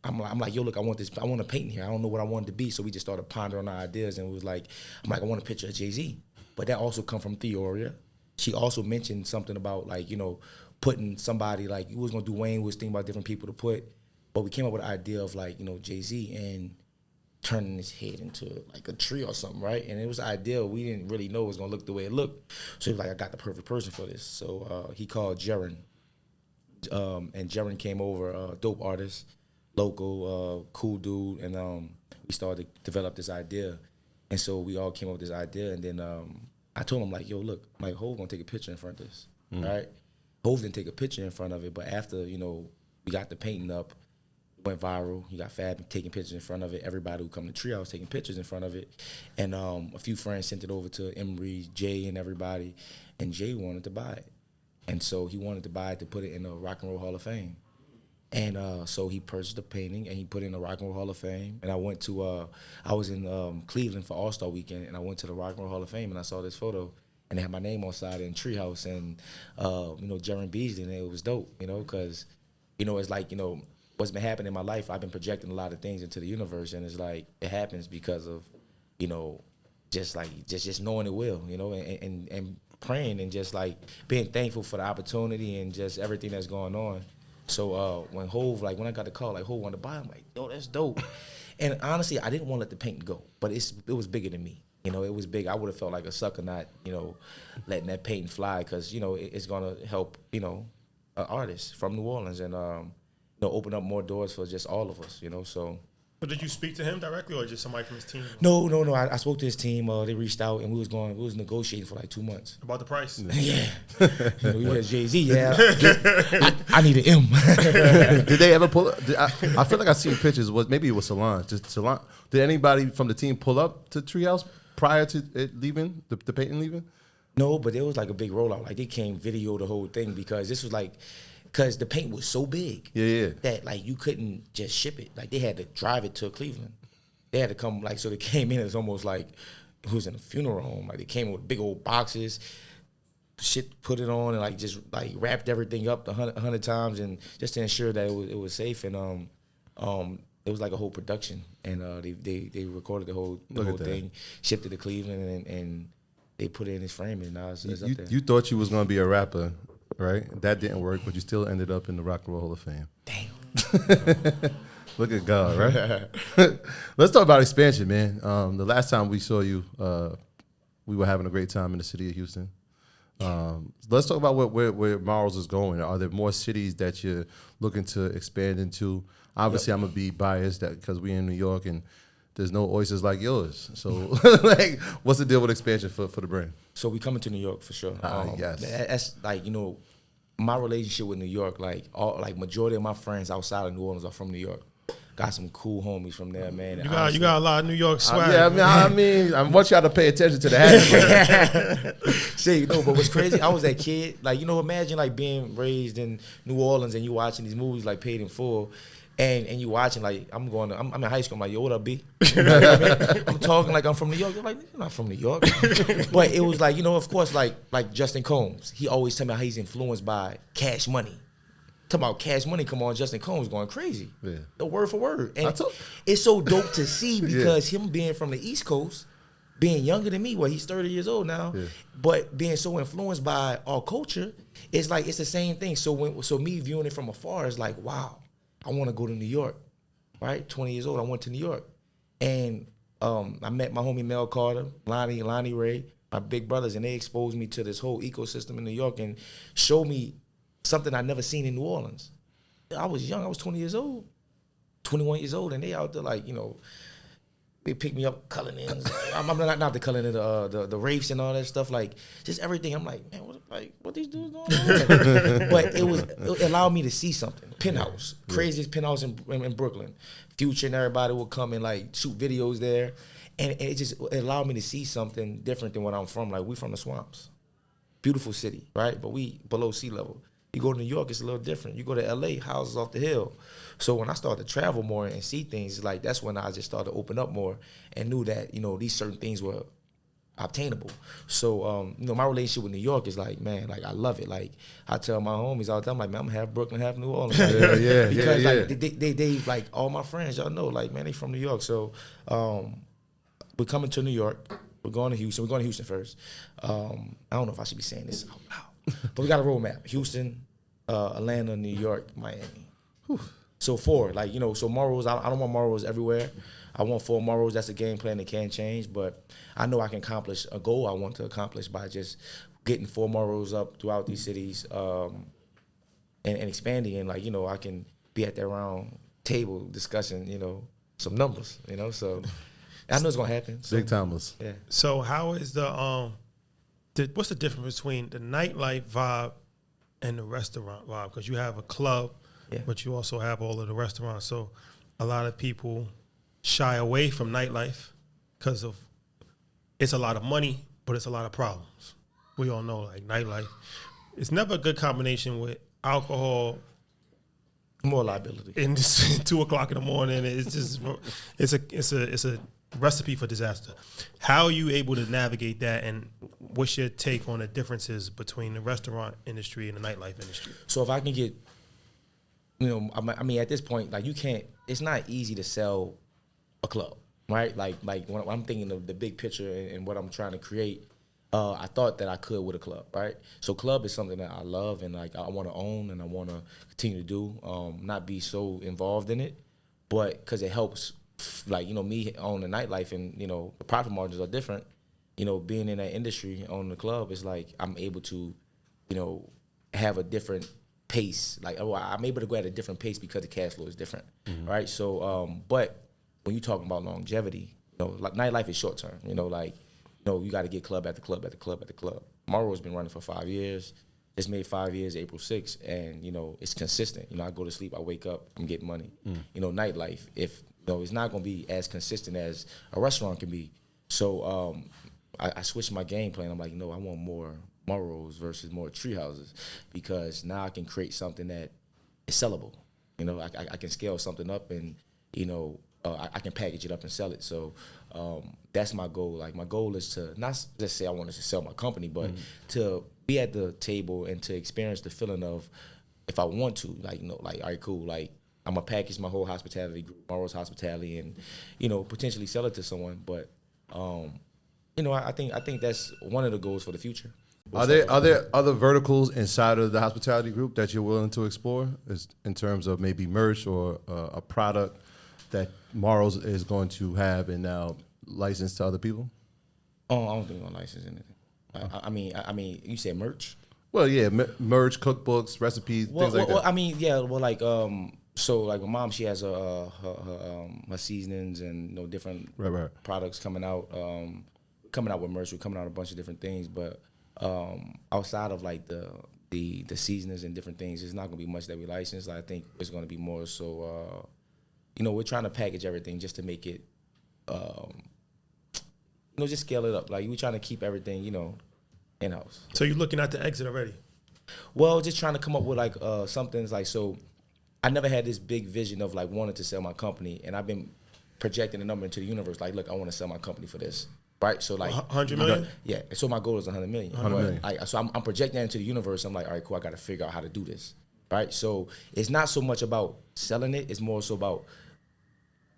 I'm like, yo, look, I want a painting here. I don't know what I want it to be. So we just started pondering our ideas, and it was like, I want a picture of Jay-Z. But that also come from Theoria. She also mentioned something about putting somebody, we was gonna do Wayne, we was thinking about different people to put, but we came up with the idea of Jay-Z and turning his head into a tree or something, right? And it was an idea we didn't really know it was gonna look the way it looked. So he was like, I got the perfect person for this. So he called Jaren. And Jaren came over, a dope artist, local, cool dude, and we started to develop this idea. And so we all came up with this idea, and then I told him, yo, look, Hov gonna take a picture in front of this, right? Hov didn't take a picture in front of it, but after, we got the painting up, it went viral. You got Fab taking pictures in front of it. Everybody who come to Treehouse taking pictures in front of it. And a few friends sent it over to Emery, Jay, and everybody, and Jay wanted to buy it. And so he wanted to buy it to put it in the Rock and Roll Hall of Fame. And so he purchased the painting and he put it in the Rock and Roll Hall of Fame. And I went to, I was in Cleveland for All-Star Weekend, and I went to the Rock and Roll Hall of Fame, and I saw this photo, and they had my name on side in Treehouse, and, Jeremy Beasley, and it was dope, because, it's like, what's been happening in my life, I've been projecting a lot of things into the universe, and it's like, it happens because of, just knowing it will, and praying and just like being thankful for the opportunity and just everything that's going on. So when when I got the call, like Hov wanted to buy, I'm like, yo, that's dope. And honestly, I didn't want to let the painting go, but it was bigger than me. It was big. I would have felt like a sucker not, letting that painting fly because, it's going to help, an artist from New Orleans and, open up more doors for just all of us, so. But did you speak to him directly or just somebody from his team? No. I spoke to his team. They reached out and we was negotiating for like 2 months. About the price? Yeah. You had Jay-Z, yeah. I need an M. Did they ever pull up? I feel like I seen pictures. Maybe it was Solange. Did anybody from the team pull up to Treehouse prior to it leaving, the painting leaving? No, but it was like a big rollout. Like they came video the whole thing because this was like, because the paint was so big that like you couldn't just ship it. Like they had to drive it to Cleveland. They had to come so they came in. It was almost like it was in a funeral home. Like they came in with big old boxes, shit, put it on, and like just like wrapped everything up 100 times, and just to ensure that it was safe. And it was like a whole production, and they recorded the whole thing, shipped it to Cleveland, and they put it in his frame, and now it's up there. You thought you was gonna be a rapper. Right, that didn't work, but you still ended up in the Rock and Roll Hall of Fame. Damn. Look at God, right? Let's talk about expansion, man. The last time we saw you, we were having a great time in the city of Houston. Let's talk about where Maro's is going. Are there more cities that you're looking to expand into? Obviously, I'm gonna be biased because we're in New York and there's no oysters like yours. So, like, what's the deal with expansion for the brand? So we coming to New York for sure. Yes. That's like, my relationship with New York, majority of my friends outside of New Orleans are from New York. Got some cool homies from there, man. You got a lot of New York swag. I want y'all to pay attention to the hashtag. See, but what's crazy, I was that kid, imagine like being raised in New Orleans and you watching these movies like Paid in Full. And you watching, like, I'm in high school, I'm like, yo, what up, B? You know what I mean? I'm talking like I'm from New York. They're like, you're not from New York. But it was like, of course, like Justin Combs. He always tell me how he's influenced by Cash Money. Talking about Cash Money, come on, Justin Combs going crazy. Yeah. The word for word. And it's so dope to see because him being from the East Coast, being younger than me, he's 30 years old now, but being so influenced by our culture, it's like, it's the same thing. So me viewing it from afar is like, wow. I want to go to New York, right? 20 years old, I went to New York. And I met my homie Mel Carter, Lonnie Ray, my big brothers, and they exposed me to this whole ecosystem in New York and showed me something I'd never seen in New Orleans. I was young, I was 20 years old, 21 years old, and they out there like, they pick me up Cullinans. I'm not the Cullinan, the Wraiths and all that stuff, like just everything. I'm like, man, what these dudes doing? But it allowed me to see something. Penthouse, craziest penthouse in Brooklyn. Future and everybody would come and like shoot videos there, and it allowed me to see something different than what I'm from. Like we from the swamps, beautiful city, right? But we below sea level. You go to New York, it's a little different. You go to LA, houses off the hill. So when I started to travel more and see things, like that's when I just started to open up more and knew that, these certain things were obtainable. So, my relationship with New York is like, man, like I love it. Like I tell my homies all the time, like, man, I'm half Brooklyn, half New Orleans. Because they like all my friends, y'all know, like, man, they from New York. So we're coming to New York. We're going to Houston. We're going to Houston first. I don't know if I should be saying this out loud, but we got a roadmap. Houston, Atlanta, New York, Miami. Whew. So 4, like, so Morrows, I don't want Morrows everywhere. I want 4 Morrows. That's a game plan that can't change, but I know I can accomplish a goal I want to accomplish by just getting 4 Morrows up throughout these cities and expanding. And, like, I can be at that round table discussing, some numbers, so I know it's going to happen. So, big timers. Yeah. So how is what's the difference between the nightlife vibe and the restaurant vibe? Because you have a club, but you also have all of the restaurants. So a lot of people shy away from nightlife because of it's a lot of money, but it's a lot of problems. We all know, like, nightlife. It's never a good combination with alcohol, More liability. And it's 2 o'clock in the morning. It's just it's a recipe for disaster. How are you able to navigate that, and what's your take on the differences between the restaurant industry and the nightlife industry? So if I can get, I mean, at this point, like you can't. It's not easy to sell a club, right? Like when I'm thinking of the big picture and what I'm trying to create. I thought that I could with a club, right? So club is something that I love and like I want to own and I want to continue to do. Not be so involved in it, but because it helps, like me owning the nightlife and the profit margins are different. Being in that industry owning the club is like I'm able to, have a different pace. Like I'm able to go at a different pace because the cash flow is different, right? So, but when you're talking about longevity, like nightlife is short term. You got to get club after club after club after club. Maro has been running for 5 years. It's made 5 years, April 6th, and it's consistent. I go to sleep, I wake up, I'm getting money. Nightlife, if it's not going to be as consistent as a restaurant can be. So I switched my game plan. I'm like, I want more Maros versus more tree houses because now I can create something that is sellable. I can scale something up and I can package it up and sell it. So that's my goal. Like my goal is to not just say I want to sell my company, but to be at the table and to experience the feeling of if I want to, like all right, cool. Like I'm gonna package my whole hospitality group, Maro's Hospitality, and potentially sell it to someone. But I think that's one of the goals for the future. Are there other verticals inside of the hospitality group that you're willing to explore, in terms of maybe merch or a product that Maro's is going to have and now license to other people? Oh, I don't think we're gonna license anything. I mean, you said merch? Well, yeah, merch, cookbooks, recipes, things like that. I mean, yeah. Well, like so like my mom, she has her seasonings and different products coming out. Coming out with merch, we're coming out a bunch of different things, but outside of like the seasonings and different things, it's not gonna be much that we license. I think it's gonna be more so. We're trying to package everything just to make it, just scale it up. Like we're trying to keep everything, in house. So you're looking at the exit already? Well, just trying to come up with like something's like so. I never had this big vision of like wanting to sell my company, and I've been projecting a number into the universe. Like, look, I want to sell my company for this, right? So like 100 million. Yeah. So my goal is 100 million. 100 million. So I'm projecting that into the universe. I'm like, all right, cool. I got to figure out how to do this, right? So it's not so much about selling it. It's more so about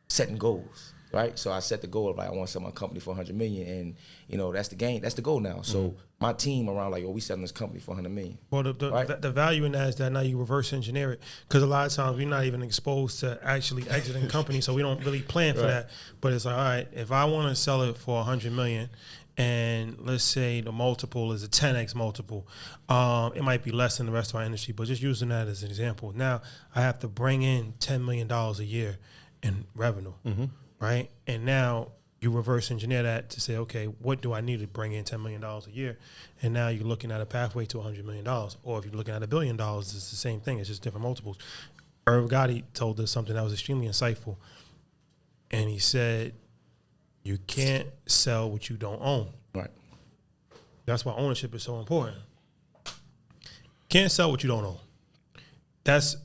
setting goals, right? So I set the goal of like I want to sell my company for 100 million, and that's the game. That's the goal now. So my team around like, we selling this company for 100 million. Well, the value in that is that now you reverse engineer it, because a lot of times we're not even exposed to actually exiting companies, so we don't really plan for that. But it's like, all right, if I want to sell it for 100 million, and let's say the multiple is a 10x multiple, it might be less than the restaurant industry, but just using that as an example, now I have to bring in $10 million a year in revenue, right? And now you reverse engineer that to say, okay, what do I need to bring in $10 million a year? And now you're looking at a pathway to $100 million. Or if you're looking at $1 billion, it's the same thing. It's just different multiples. Irv Gotti told us something that was extremely insightful. And he said, you can't sell what you don't own. Right. That's why ownership is so important. Can't sell what you don't own. That's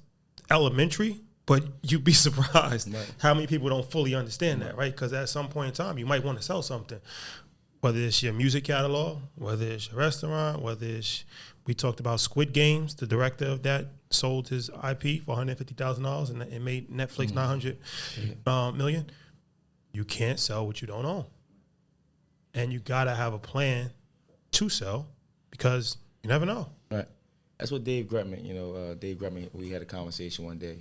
elementary, but you'd be surprised how many people don't fully understand that, right? Because at some point in time, you might want to sell something, whether it's your music catalog, whether it's your restaurant, whether it's, we talked about Squid Games, the director of that sold his IP for $150,000 and it made Netflix $900 million. You can't sell what you don't own. And you got to have a plan to sell because you never know. Right. That's what Dave Gretman, Dave Gretman, we had a conversation one day.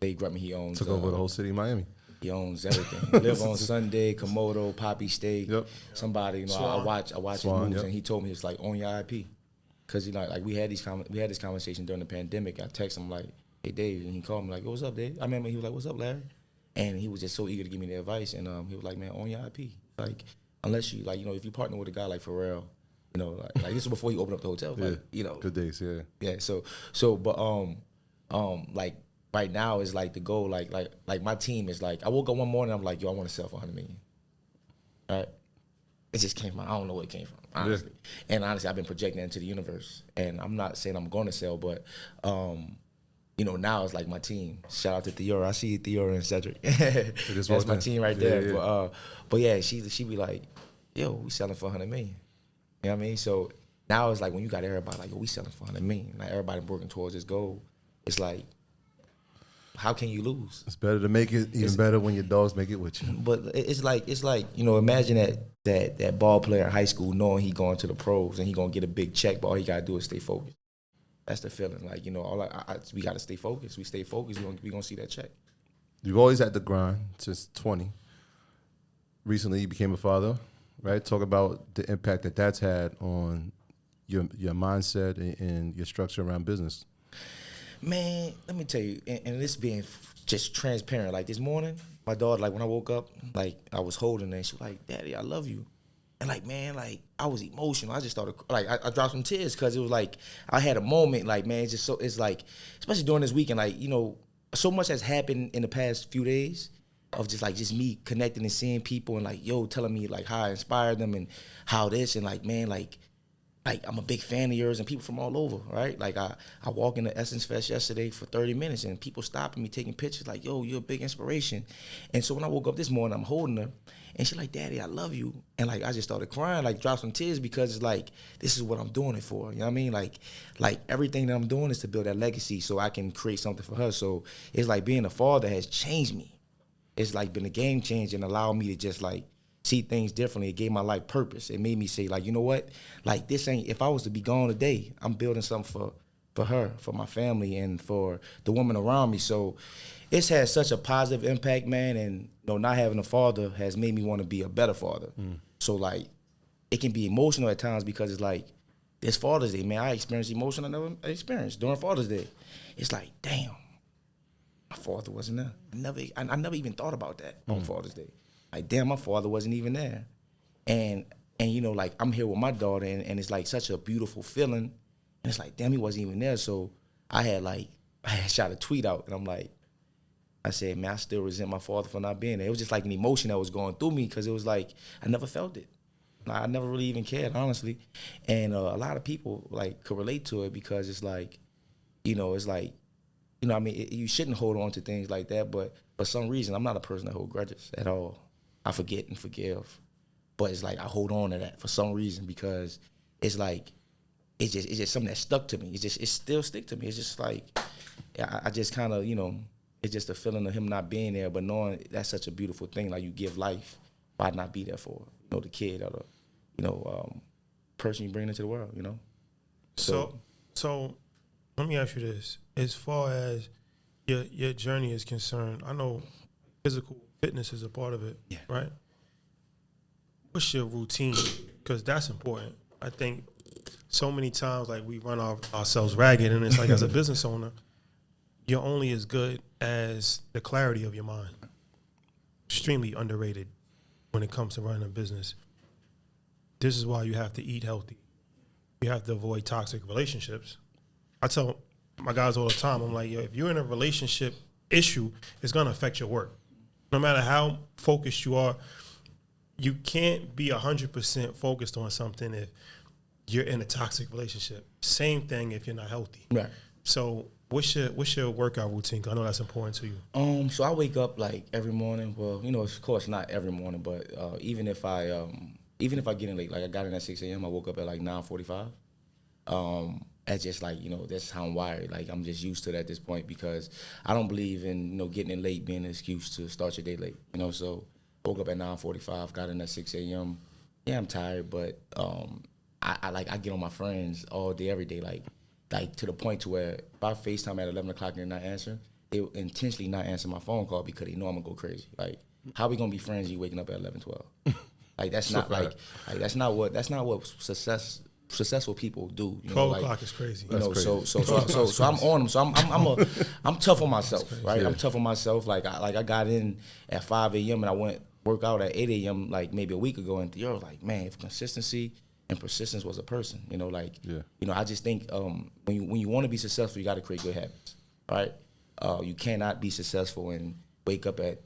Dave Gretman, he owns... Took over the whole city of Miami. He owns everything. He live on Sunday, Komodo, Poppy Steak. Yep. Somebody, I watch his moves, and he told me it's like own your IP, because like we had this conversation during the pandemic. I texted him like, "Hey Dave," and he called me like, "What's up, Dave?" I remember he was like, "What's up, Larry?" And he was just so eager to give me the advice, and he was like, "Man, own your IP. Like, unless you if you partner with a guy like Pharrell, like this was before he opened up the hotel, like, good days, yeah, yeah." But like. Right now is like the goal, like my team is like, I woke up one morning, I'm like, yo, I want to sell for 100 million. Right? It just came from, I don't know where it came from, honestly. Yeah. And honestly, I've been projecting that into the universe. And I'm not saying I'm going to sell, but now it's like my team. Shout out to Theora. I see Theora and Cedric. That's my team right there. Yeah. But yeah, she be like, yo, we selling for $100 million. You know what I mean? So now it's like when you got everybody like, yo, we selling for $100 million. Like everybody working towards this goal. It's like, how can you lose? It's better to make it even better when your dogs make it with you. But it's like imagine that ball player in high school knowing he going to the pros and he gonna get a big check, but all he gotta do is stay focused. That's the feeling. Like, we gotta stay focused. We stay focused, we gonna see that check. You've always had the grind since 20. Recently, you became a father, right? Talk about the impact that's had on your mindset and your structure around business. Man, let me tell you, and this being just transparent. Like this morning, my daughter, like when I woke up, like I was holding her and she was like, Daddy, I love you. And like, man, like I was emotional. I just started, like I dropped some tears because it was like, I had a moment, like, man, it's like, especially during this weekend, like, so much has happened in the past few days of just me connecting and seeing people and like, yo, telling me like how I inspired them and how this and like, man, like I'm a big fan of yours and people from all over, right? Like I walked into Essence Fest yesterday for 30 minutes and people stopping me, taking pictures like, yo, you're a big inspiration. And so when I woke up this morning, I'm holding her and she's like, Daddy, I love you. And like, I just started crying, like dropped some tears because it's like, this is what I'm doing it for. You know what I mean? Like everything that I'm doing is to build that legacy so I can create something for her. So it's like being a father has changed me. It's like been a game changer and allowed me to just like, see things differently. It gave my life purpose. It made me say, like, you know what? Like, this ain't, if I was to be gone today, I'm building something for her, for my family, and for the women around me. So it's had such a positive impact, man, and not having a father has made me want to be a better father. So, like, it can be emotional at times because it's like, this Father's Day, man, I experienced emotion I never experienced during Father's Day. It's like, damn, my father wasn't there. I never even thought about that on Father's Day. Like, damn, my father wasn't even there. And like, I'm here with my daughter, and it's, like, such a beautiful feeling. And it's like, damn, he wasn't even there. So I had shot a tweet out, and I'm like, I said, man, I still resent my father for not being there. It was just like an emotion that was going through me because it was like, I never felt it. I never really even cared, honestly. And a lot of people, like, could relate to it because it's like, it's like, I mean, you shouldn't hold on to things like that, but for some reason, I'm not a person that holds grudges at all. I forget and forgive, but it's like I hold on to that for some reason because it's like it's just something that stuck to me. It still stick to me. It's just like I just kind of it's just a feeling of him not being there, but knowing that's such a beautiful thing. Like you give life by not be there for the kid or the person you bring into the world. So let me ask you this: as far as your journey is concerned, I know physical fitness is a part of it, right? What's your routine? Because that's important. I think so many times, like, we run ourselves ragged, and it's like, as a business owner, you're only as good as the clarity of your mind. Extremely underrated when it comes to running a business. This is why you have to eat healthy. You have to avoid toxic relationships. I tell my guys all the time, I'm like, yo, if you're in a relationship issue, it's going to affect your work. No matter how focused you are, you can't be 100% focused on something if you're in a toxic relationship. Same thing if you're not healthy. Right. So what's your work-out routine? 'Cause I know that's important to you. So I wake up like every morning. Well, of course not every morning, but even if I get in late, like I got in at 6 a.m., I woke up at like 9:45. That's just like, that's how I'm wired. Like, I'm just used to that at this point because I don't believe in, getting in late being an excuse to start your day late. So woke up at 9:45, got in at 6 a.m. Yeah, I'm tired, but I get on my friends all day, every day, like to the point to where if I FaceTime at 11 o'clock and they're not answering, they will intentionally not answer my phone call because they know I'm gonna go crazy. Like, how we gonna be friends? You waking up at 11, 12? Like, that's not that's not what successful people do. 12 o'clock is crazy. So I'm on them. So I'm tough on myself, right? I'm tough on myself. Like I got in at 5 a.m. and I went work out at 8 a.m. like maybe a week ago, and Theo was like, man, if consistency and persistence was a person, I just think when you want to be successful, you got to create good habits, right? You cannot be successful and wake up at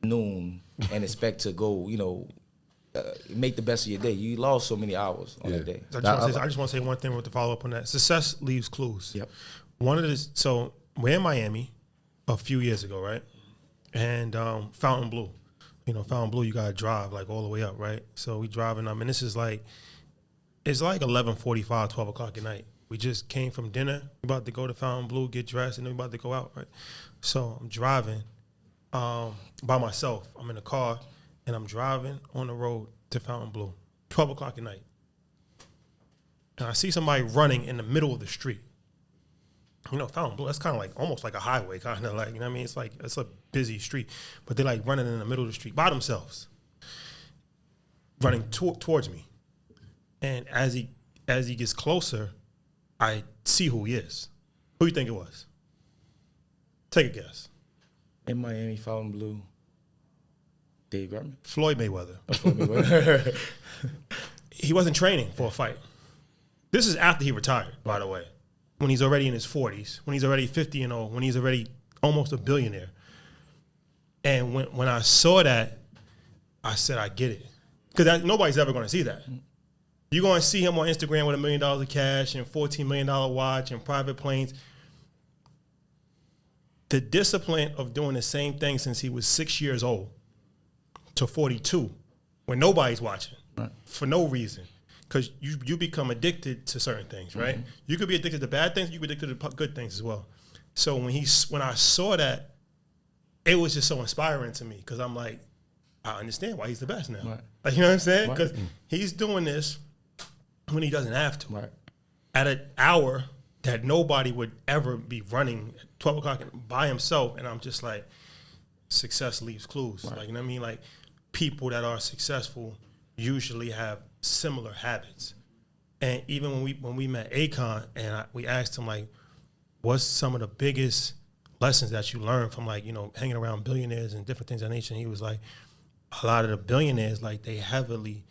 noon and expect to go, make the best of your day. You lost so many hours on that day. I just want to say one thing with the follow up on that. Success leaves clues. Yep. One of the we're in Miami a few years ago, right? And Fountain Blue. You know, Fountain Blue, you got to drive like all the way up, right? So we driving up, and this is like, it's like 11:45, 12 o'clock at night. We just came from dinner. We about to go to Fountain Blue, get dressed, and then we about to go out, right? So I'm driving by myself. I'm in a car, and I'm driving on the road to Fountain Blue, 12 o'clock at night. And I see somebody running in the middle of the street. You know, Fountain Blue, that's kind of like almost like a highway, kind of like, you know what I mean? It's like, it's a busy street, but they're like running in the middle of the street by themselves, running towards me. And as he gets closer, I see who he is. Who you think it was? Take a guess. In Miami, Fountain Blue, Dave Garman. Floyd Mayweather. Floyd Mayweather. He wasn't training for a fight. This is after he retired, by the way. When he's already in his 40s, when he's already 50-0, when he's already almost a billionaire. And when I saw that, I said, I get it. Because nobody's ever going to see that. You're going to see him on Instagram with $1 million of cash and $14 million watch and private planes. The discipline of doing the same thing since he was 6 years old to 42, when nobody's watching, right, for no reason. Because you become addicted to certain things, right? Mm-hmm. You could be addicted to bad things. You could be addicted to good things as well. So when I saw that, it was just so inspiring to me because I'm like, I understand why he's the best now. Right. Like, you know what I'm saying? Because he's doing this when he doesn't have to. Right. At an hour that nobody would ever be running at 12 o'clock by himself. And I'm just like, success leaves clues. Right. Like, you know what I mean? Like, people that are successful usually have similar habits. And even when we met Akon and we asked him, like, what's some of the biggest lessons that you learned from, like, you know, hanging around billionaires and different things of that nature, and he was like, a lot of the billionaires, like, they heavily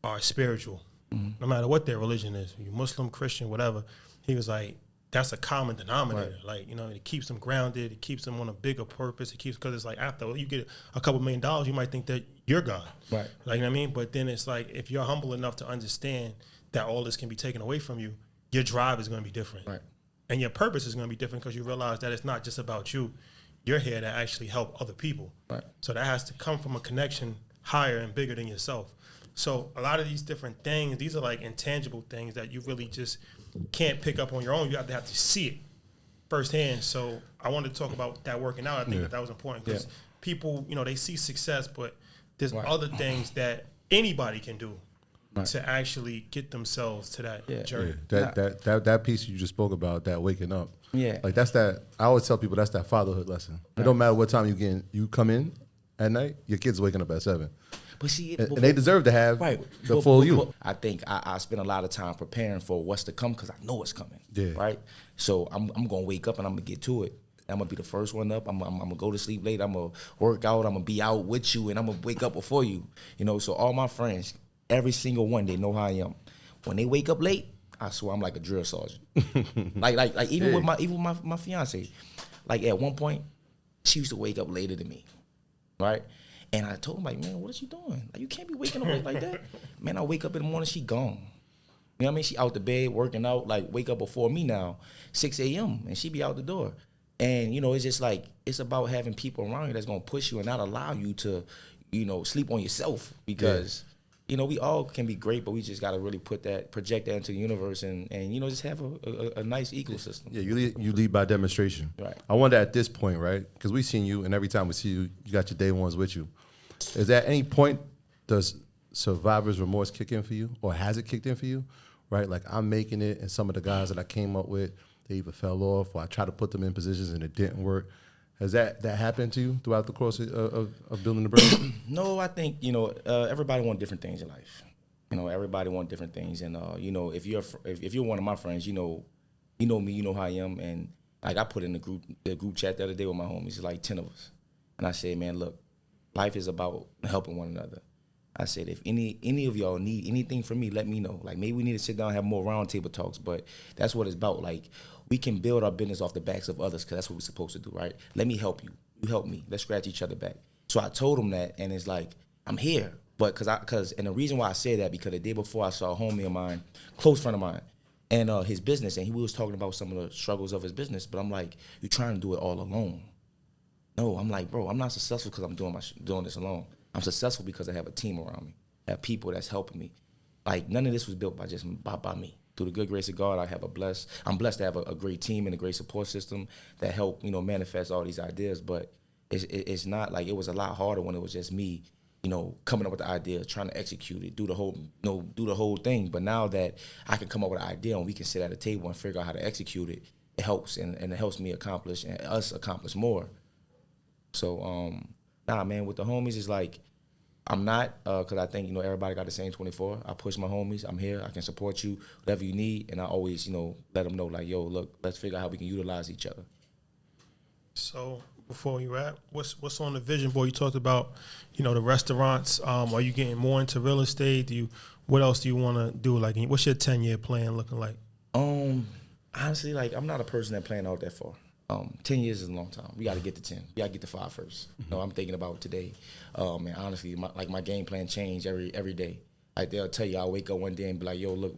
are spiritual, no matter what their religion is, you Muslim, Christian, whatever. He was like, that's a common denominator. Right. Like, you know, it keeps them grounded. It keeps them on a bigger purpose. It keeps, because it's like after you get a couple $1 million, you might think that you're God. Right. Like, you know what I mean? But then it's like, if you're humble enough to understand that all this can be taken away from you, your drive is going to be different. Right. And your purpose is going to be different because you realize that it's not just about you. You're here to actually help other people. Right. So that has to come from a connection higher and bigger than yourself. So a lot of these different things, these are like intangible things that you really just can't pick up on your own. You have to see it firsthand. So I wanted to talk about that working out. I think that was important because people, you know, they see success, but there's other things that anybody can do to actually get themselves to that journey. That piece you just spoke about, that waking up. Yeah. Like that's that, I always tell people that's that fatherhood lesson. It don't matter what time you come in at night, your kid's waking up at 7. But see, and they deserve to have the full you. I think I spend a lot of time preparing for what's to come because I know it's coming. Yeah. Right. So I'm gonna wake up and I'm gonna get to it. I'm gonna be the first one up. I'm gonna go to sleep late. I'm gonna work out. I'm gonna be out with you, and I'm gonna wake up before you. You know. So all my friends, every single one, they know how I am. When they wake up late, I swear I'm like a drill sergeant. like even with my fiance, like at one point, she used to wake up later than me, right? And I told him, like, man, what is you doing? Like, you can't be waking up late like that. Man, I wake up in the morning, she gone. You know what I mean? She out the bed, working out, like, wake up before me now, 6 a.m., and she be out the door. And, you know, it's just like, it's about having people around you that's going to push you and not allow you to, you know, sleep on yourself. Because, you know, we all can be great, but we just got to really project that into the universe and you know, just have a nice ecosystem. Yeah, you lead by demonstration. Right. I wonder at this point, right, because we've seen you, and every time we see you, you got your day ones with you. Is at any point does survivor's remorse kick in for you, or has it kicked in for you? Right, like I'm making it, and some of the guys that I came up with, they either fell off, or I tried to put them in positions and it didn't work. Has that happened to you throughout the course of building the brand? No, I think, you know, everybody wants different things in life. You know, everybody wants different things, and you know, if you're one of my friends, you know me, you know how I am, and like I put in the group chat the other day with my homies, like 10 of us, and I said, man, look. Life is about helping one another. I said, if any of y'all need anything from me, let me know. Like, maybe we need to sit down and have more roundtable talks, but that's what it's about. Like, we can build our business off the backs of others because that's what we're supposed to do, right? Let me help you. You help me. Let's scratch each other back. So I told him that, and it's like, I'm here. But and the reason why I say that, because the day before I saw a homie of mine, close friend of mine, and his business, and we was talking about some of the struggles of his business. But I'm like, you're trying to do it all alone. No, I'm like, bro, I'm not successful because I'm doing this alone. I'm successful because I have a team around me. I have people that's helping me. Like, none of this was built by me. Through the good grace of God, I'm blessed to have a great team and a great support system that help, manifest all these ideas. But it's not like, it was a lot harder when it was just me, coming up with the idea, trying to execute it, do the whole thing. But now that I can come up with an idea and we can sit at a table and figure out how to execute it, it helps, and it helps me accomplish and us accomplish more. So, man, with the homies, it's like, I'm not, because I think, everybody got the same 24. I push my homies. I'm here. I can support you, whatever you need. And I always, let them know, like, yo, look, let's figure out how we can utilize each other. So before we wrap, what's on the vision board? You talked about, the restaurants. Are you getting more into real estate? What else do you want to do? Like, what's your 10-year plan looking like? Honestly, like, I'm not a person that plan out that far. 10 years is a long time. We got to get to 10. We got to get to 5 first. I'm thinking about today. And honestly, my game plan change every day. Like, they'll tell you, I'll wake up one day and be like, yo, look,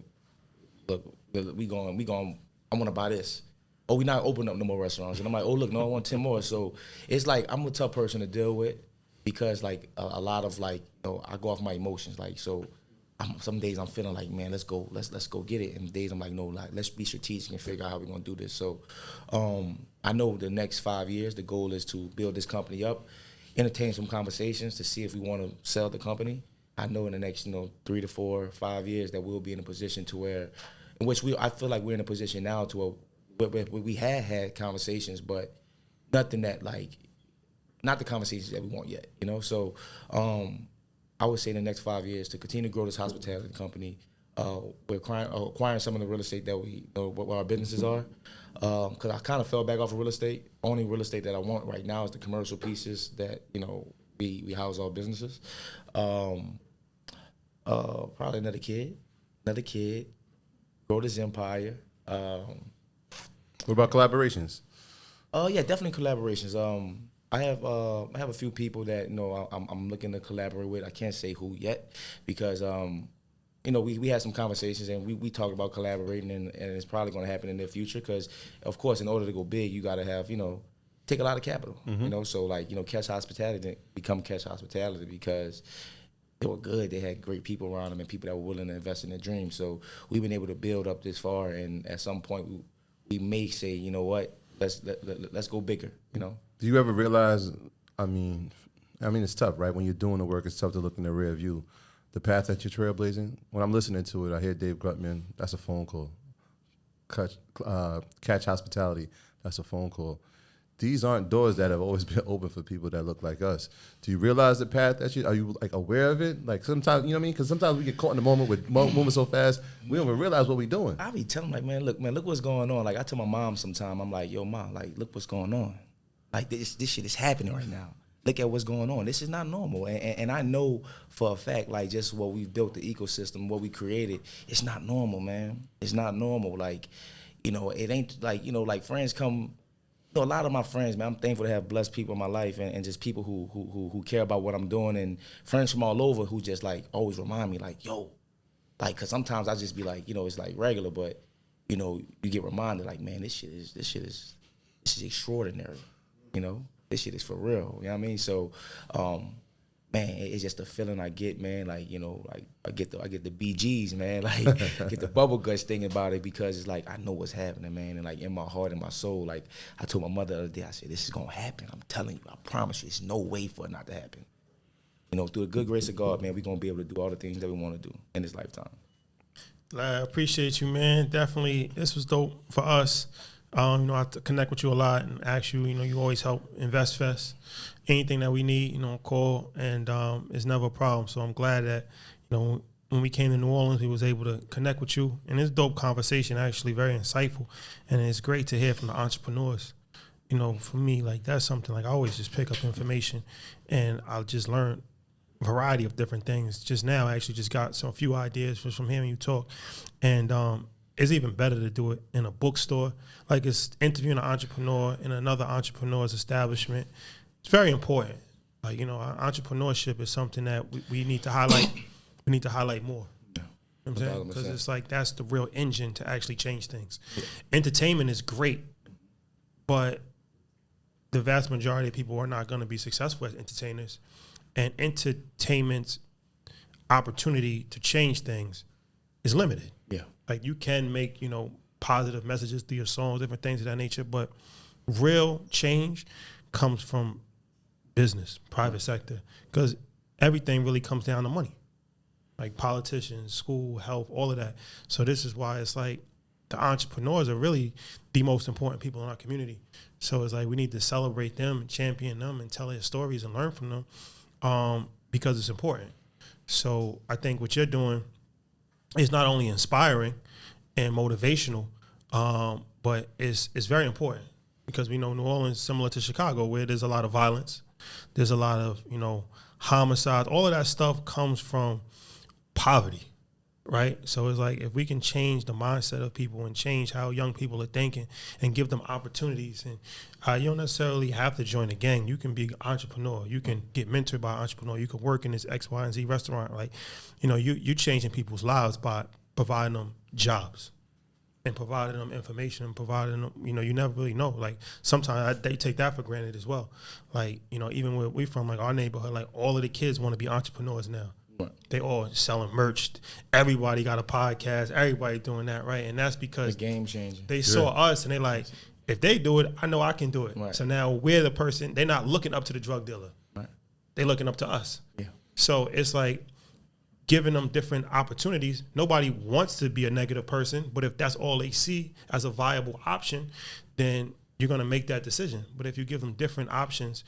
we going, I want to buy this. Oh, we not opening up no more restaurants. And I'm like, oh, look, no, I want 10 more. So it's like, I'm a tough person to deal with because, like, a lot of, like, I go off my emotions. Like, so some days I'm feeling like, man, let's go get it. And days I'm like, no, like, let's be strategic and figure out how we're going to do this. So I know the next 5 years, the goal is to build this company up, entertain some conversations to see if we want to sell the company. I know in the next, 3 to 4, 5 years that we'll be in a position to where, I feel like we're in a position now to where we had conversations, but nothing that, like, not the conversations that we want yet, So I would say in the next 5 years to continue to grow this hospitality company. We're acquiring some of the real estate that what our businesses are. Because I kind of fell back off of real estate. Only real estate that I want right now is the commercial pieces that, we house our businesses. Probably another kid, grow this empire. What about collaborations? Yeah, definitely collaborations. I have a few people that I'm looking to collaborate with. I can't say who yet because we had some conversations and we talked about collaborating and it's probably going to happen in the future because of course in order to go big you got to have take a lot of capital. So like Keshe Hospitality didn't become Keshe Hospitality because they were good. They had great people around them and people that were willing to invest in their dreams. So we've been able to build up this far and at some point we may say you know what let's go bigger. Do you ever realize, I mean, it's tough, right? When you're doing the work, it's tough to look in the rear view. The path that you're trailblazing, when I'm listening to it, I hear Dave Grutman, that's a phone call. Keshe Hospitality, that's a phone call. These aren't doors that have always been open for people that look like us. Do you realize the path that are you like aware of it? Like sometimes, you know what I mean? Because sometimes we get caught in the moment with moving so fast, we don't even realize what we're doing. I be telling like, man, look what's going on. Like I tell my mom sometime, I'm like, yo, mom, like look what's going on. Like this shit is happening right now. Look at what's going on. This is not normal. And I know for a fact, like just what we've built, the ecosystem, what we created, it's not normal, man. It's not normal. Like, it ain't like, like friends come, a lot of my friends, man, I'm thankful to have blessed people in my life and just people who care about what I'm doing and friends from all over who just like always remind me like, yo, like, cause sometimes I just be like, it's like regular, but you get reminded like, man, this shit is extraordinary, This shit is for real, you know what I mean? So, man, it's just the feeling I get, man. Like, like I get the BGs, man. Like, get the bubble guts thinking about it because it's like I know what's happening, man. And like in my heart and my soul, like I told my mother the other day, I said, this is gonna happen. I'm telling you, I promise you, there's no way for it not to happen. Through the good grace of God, man, we're gonna be able to do all the things that we want to do in this lifetime. I appreciate you, man. Definitely, this was dope for us. I have to connect with you a lot and ask you, you always help InvestFest. Anything that we need, call, and it's never a problem. So I'm glad that, when we came to New Orleans, we was able to connect with you. And it's a dope conversation, actually, very insightful. And it's great to hear from the entrepreneurs. For me, like, that's something, like, I always just pick up information, and I'll just learn a variety of different things. Just now, I actually just got a few ideas just from hearing you talk. And it's even better to do it in a bookstore. Like it's interviewing an entrepreneur in another entrepreneur's establishment. It's very important. Like, entrepreneurship is something that we need to highlight. We need to highlight more. You know what I'm saying? Because it's like that's the real engine to actually change things. Yeah. Entertainment is great, but the vast majority of people are not going to be successful as entertainers. And entertainment's opportunity to change things is limited. Yeah. Like you can make, positive messages through your songs, different things of that nature, but real change comes from business, private sector, because everything really comes down to money. Like politicians, school, health, all of that. So this is why it's like the entrepreneurs are really the most important people in our community. So it's like we need to celebrate them and champion them and tell their stories and learn from them because it's important. So I think what you're doing is not only inspiring and motivational, but it's very important because we know New Orleans is similar to Chicago where there's a lot of violence. There's a lot of, homicides. All of that stuff comes from poverty, right? So it's like if we can change the mindset of people and change how young people are thinking and give them opportunities, and you don't necessarily have to join a gang. You can be an entrepreneur. You can get mentored by an entrepreneur. You can work in this X, Y, and Z restaurant. Like, you changing people's lives by providing them jobs and providing them information and providing them, you never really know. Like sometimes they take that for granted as well. Like, even where we from, like our neighborhood, like all of the kids want to be entrepreneurs now. Right. They all selling merch. Everybody got a podcast. Everybody doing that, right? And that's because the game changing. They saw us and they like, if they do it, I know I can do it. Right. So now we're the person. They're not looking up to the drug dealer. Right. They're looking up to us. Yeah. So it's like giving them different opportunities. Nobody wants to be a negative person, but if that's all they see as a viable option, then you're going to make that decision. But if you give them different options,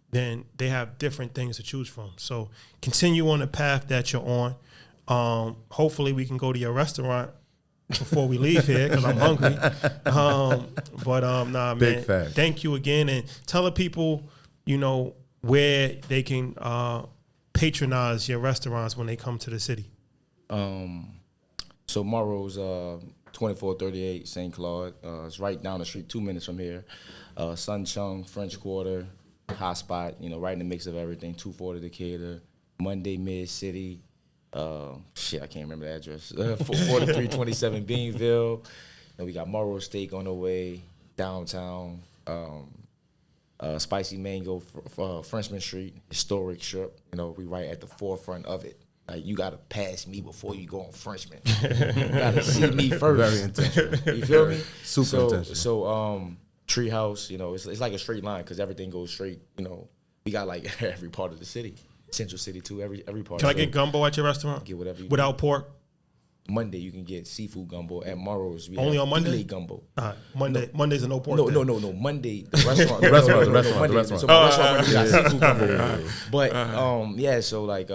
then they have different things to choose from. So continue on the path that you're on. Hopefully we can go to your restaurant before we leave here because I'm hungry. Nah, Big man. fact. Thank you again. And tell the people, where they can patronize your restaurants when they come to the city. So Maro's 2438 St. Claude. It's right down the street, 2 minutes from here. Sun Chung, French Quarter, hot spot, right in the mix of everything. 240 Decatur, Monday Mid City. I can't remember the address. 4327 Beanville. And we got Maro Steak on the way, downtown. Spicy Mango, Frenchman Street, historic strip. We right at the forefront of it. Like, you got to pass me before you go on Frenchman. You got to see me first. Very intentional. You feel me? Super intentional. So, Treehouse, it's like a straight line because everything goes straight. We got like every part of the city. Central City too, every part. Can I get gumbo at your restaurant? Get whatever you without want. pork? Monday you can get seafood gumbo. At Maro's we only have on Monday filet gumbo. Mondays are no pork. No. Monday the restaurant. The restaurant. So my restaurant Monday got seafood gumbo. But so like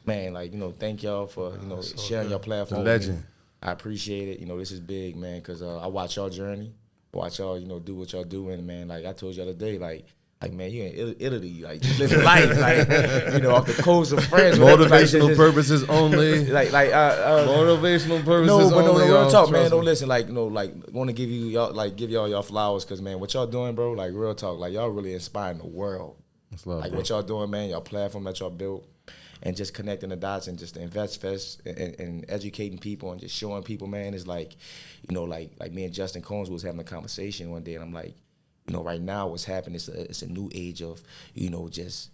man, like thank y'all for sharing your platform. The legend. I appreciate it. This is big, man, because I watch y'all journey. Watch y'all, do what y'all doing, man. Like I told you the other day, like man, you in Italy, like just living life, like off the coast of France. Motivational purposes only. Motivational purposes only. No, real talk, man. Don't listen, want to give y'all flowers, cause man, what y'all doing, bro? Like real talk, like y'all really inspiring the world. That's love, like bro. what y'all doing, man. Y'all platform that y'all built, and just connecting the dots and just the Invest Fest and educating people and just showing people, man, is like, like me and Justin Combs was having a conversation one day, and I'm like, right now what's happening is it's a new age of, just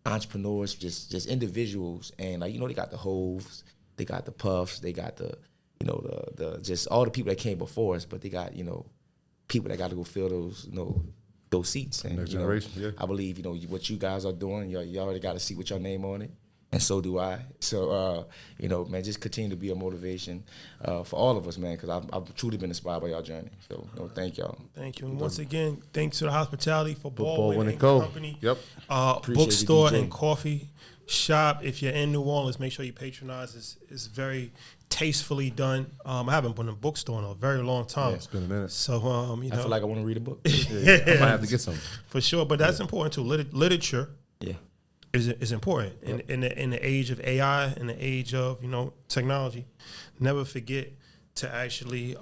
entrepreneurs, just individuals, and like, they got the Hoves, they got the Puffs, they got the, the just all the people that came before us, but they got, people that got to go fill those seats. And next generation, yeah. I believe, what you guys are doing, you already got a seat with your name on it. And so do I. So, man, just continue to be a motivation for all of us, man, because I've truly been inspired by y'all journey. So, thank y'all. Thank you. And once again, thanks to the hospitality for Baldwin and Co. Company. Yep. Bookstore and coffee shop. If you're in New Orleans, make sure you patronize. It's very tastefully done. I haven't been in a bookstore in a very long time. Yeah, it's been a minute. So, I feel like I want to read a book. I might have to get some. For sure. But that's important, too. Literature. Yeah. Is important in the age of AI, in the age of technology. Never forget to actually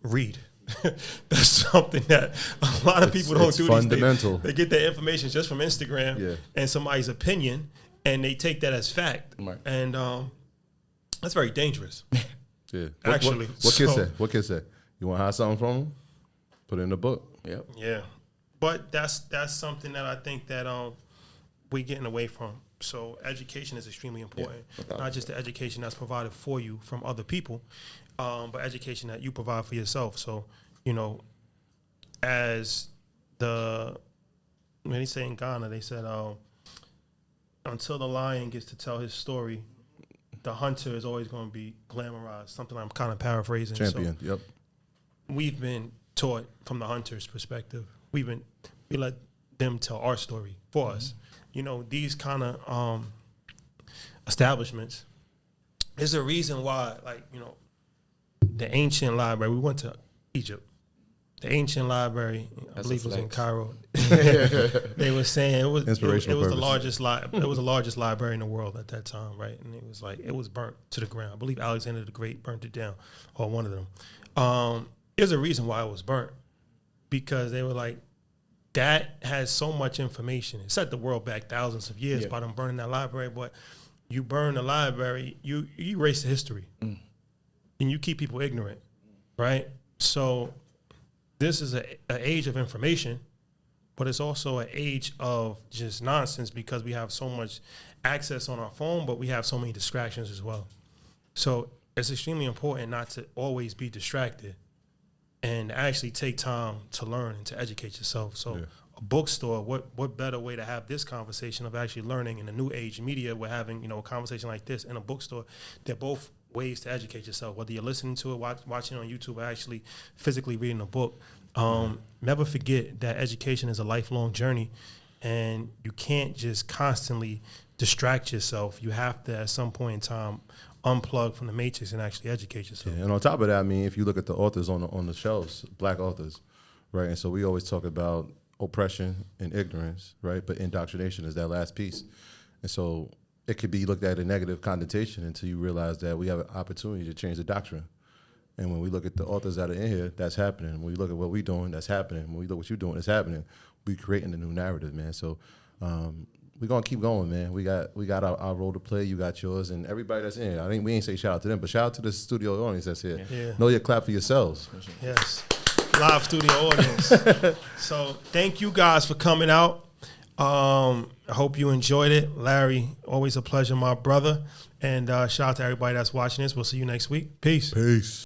read. That's something that a lot of people don't do. Fundamental. They get their information just from Instagram and somebody's opinion, and they take that as fact. Right. And That's very dangerous. Yeah. Actually, What kid say? What kid say? You want to hide something from him? Put it in the book. Yep. Yeah, but that's something that I think that we're getting away from. So education is extremely important. Not just the education that's provided for you from other people, but education that you provide for yourself. So, as when they say in Ghana, they said, until the lion gets to tell his story, the hunter is always going to be glamorized. Something I'm kind of paraphrasing. Champion. So Yep. we've been taught from the hunter's perspective. We let them tell our story for us. These kind of establishments. There's a reason why, the ancient library. We went to Egypt. The ancient library, I believe it was in Cairo. They were saying it was the largest library in the world at that time, right? And it was burnt to the ground. I believe Alexander the Great burnt it down, or one of them. There's a reason why it was burnt, because they were like, that has so much information. It set the world back thousands of years by them burning that library. But you burn the library, you erase the history, and you keep people ignorant, right? So this is an age of information, but it's also an age of just nonsense, because we have so much access on our phone, but we have so many distractions as well. So it's extremely important not to always be distracted and actually take time to learn and to educate yourself. So a bookstore, what better way to have this conversation of actually learning in the new age media? We're having, a conversation like this in a bookstore. They're both ways to educate yourself, whether you're listening to it, watching on YouTube, or actually physically reading a book. Never forget that education is a lifelong journey, and you can't just constantly distract yourself. You have to, at some point in time, unplug from the matrix and actually educate yourself. Yeah, and on top of that, I mean, if you look at the authors on the shelves, Black authors, right? And so we always talk about oppression and ignorance, right? But indoctrination is that last piece. And so it could be looked at a negative connotation until you realize that we have an opportunity to change the doctrine. And when we look at the authors that are in here, that's happening. When we look at what we're doing, that's happening. When we look at what you're doing, it's happening. We're creating a new narrative, man. So we're gonna keep going, man. We got our role to play. You got yours, and everybody that's in here. We ain't say shout out to them, but shout out to the studio audience that's here. Yeah. Know your clap for yourselves. Yes, live studio audience. So thank you guys for coming out. I hope you enjoyed it. Larry, always a pleasure, my brother. And shout out to everybody that's watching this. We'll see you next week. Peace. Peace.